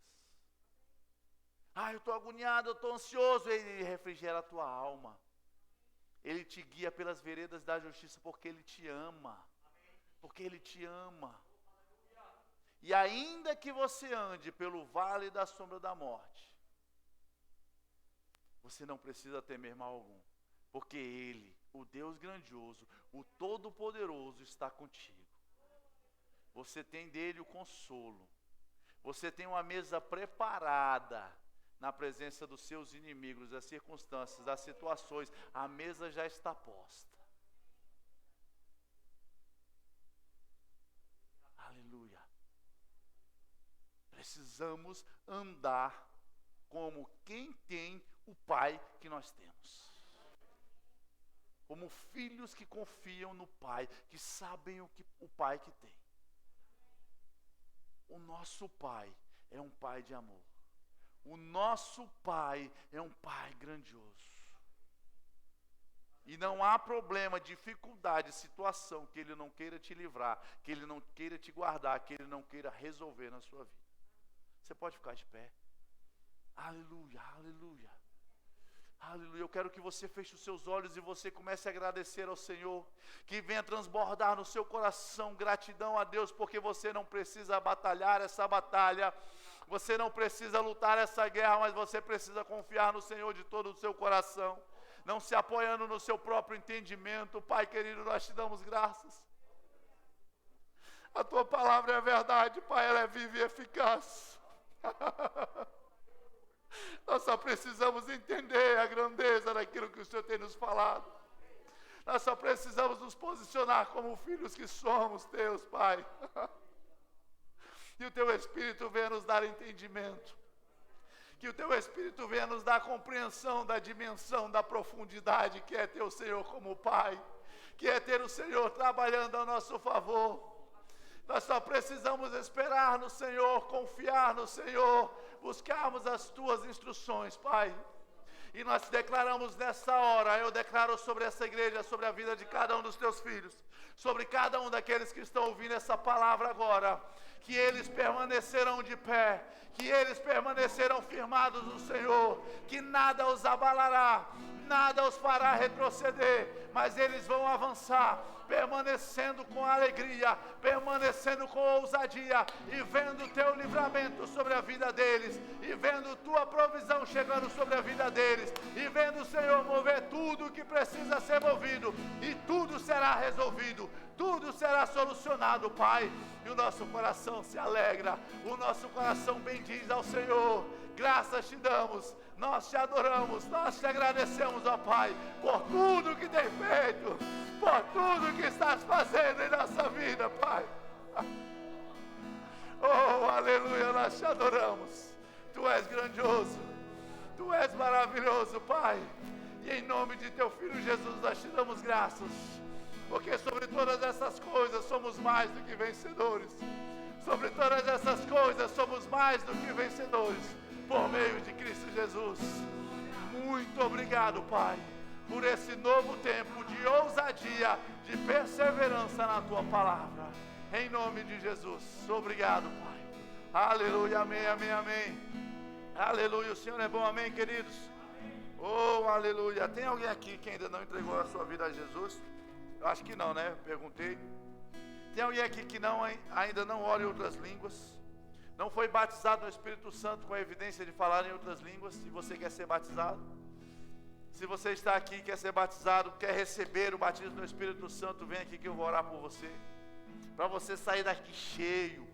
Ah, eu estou agoniado, eu estou ansioso. Ele refrigera a tua alma. Ele te guia pelas veredas da justiça porque Ele te ama. Porque Ele te ama. E ainda que você ande pelo vale da sombra da morte, você não precisa temer mal algum. Porque Ele, o Deus grandioso, o Todo-Poderoso está contigo. Você tem dele o consolo. Você tem uma mesa preparada na presença dos seus inimigos, das circunstâncias, das situações. A mesa já está posta. Aleluia. Precisamos andar como quem tem o Pai que nós temos. Como filhos que confiam no Pai, que sabem o Pai que tem. O nosso Pai é um Pai de amor. O nosso Pai é um Pai grandioso. E não há problema, dificuldade, situação que Ele não queira te livrar, que Ele não queira te guardar, que Ele não queira resolver na sua vida. Você pode ficar de pé. Aleluia, aleluia. Aleluia, eu quero que você feche os seus olhos e você comece a agradecer ao Senhor, que venha transbordar no seu coração gratidão a Deus, porque você não precisa batalhar essa batalha, você não precisa lutar essa guerra, mas você precisa confiar no Senhor de todo o seu coração, não se apoiando no seu próprio entendimento. Pai querido, nós te damos graças, a tua palavra é a verdade, Pai, ela é viva e eficaz. Nós só precisamos entender a grandeza daquilo que o Senhor tem nos falado. Nós só precisamos nos posicionar como filhos que somos teus, Pai. E o teu Espírito venha nos dar entendimento. Que o teu Espírito venha nos dar compreensão da dimensão, da profundidade que é ter o Senhor como Pai. Que é ter o Senhor trabalhando a nosso favor. Nós só precisamos esperar no Senhor, confiar no Senhor, buscarmos as tuas instruções, Pai. E nós declaramos nessa hora, eu declaro sobre essa igreja, sobre a vida de cada um dos teus filhos, sobre cada um daqueles que estão ouvindo essa palavra agora, que eles permanecerão de pé, que eles permanecerão firmados no Senhor, que nada os abalará, nada os fará retroceder, mas eles vão avançar, permanecendo com alegria, permanecendo com ousadia, e vendo o teu livramento sobre a vida deles, e vendo tua provisão chegando sobre a vida deles, e vendo o Senhor mover tudo tudo que precisa ser movido, e tudo será resolvido, tudo será solucionado, Pai. E o nosso coração se alegra, o nosso coração bendiz ao Senhor. Graças te damos, nós te adoramos, nós te agradecemos, ó Pai, por tudo que tem feito, por tudo que estás fazendo em nossa vida, Pai. Oh, aleluia, nós te adoramos. Tu és grandioso, tu és maravilhoso, Pai. E em nome de teu Filho Jesus nós te damos graças, porque sobre todas essas coisas somos mais do que vencedores. Sobre todas essas coisas somos mais do que vencedores, por meio de Cristo Jesus. Muito obrigado, Pai, por esse novo tempo de ousadia, de perseverança na tua palavra. Em nome de Jesus, obrigado, Pai. Aleluia, amém, amém, amém. Aleluia, o Senhor é bom, amém, queridos. Oh, aleluia. Tem alguém aqui que ainda não entregou a sua vida a Jesus? Eu acho que não, né? Perguntei. Tem alguém aqui que ainda não ora em outras línguas? Não foi batizado no Espírito Santo com a evidência de falar em outras línguas? Se você quer ser batizado, se você está aqui e quer ser batizado, quer receber o batismo no Espírito Santo, vem aqui que eu vou orar por você, para você sair daqui cheio,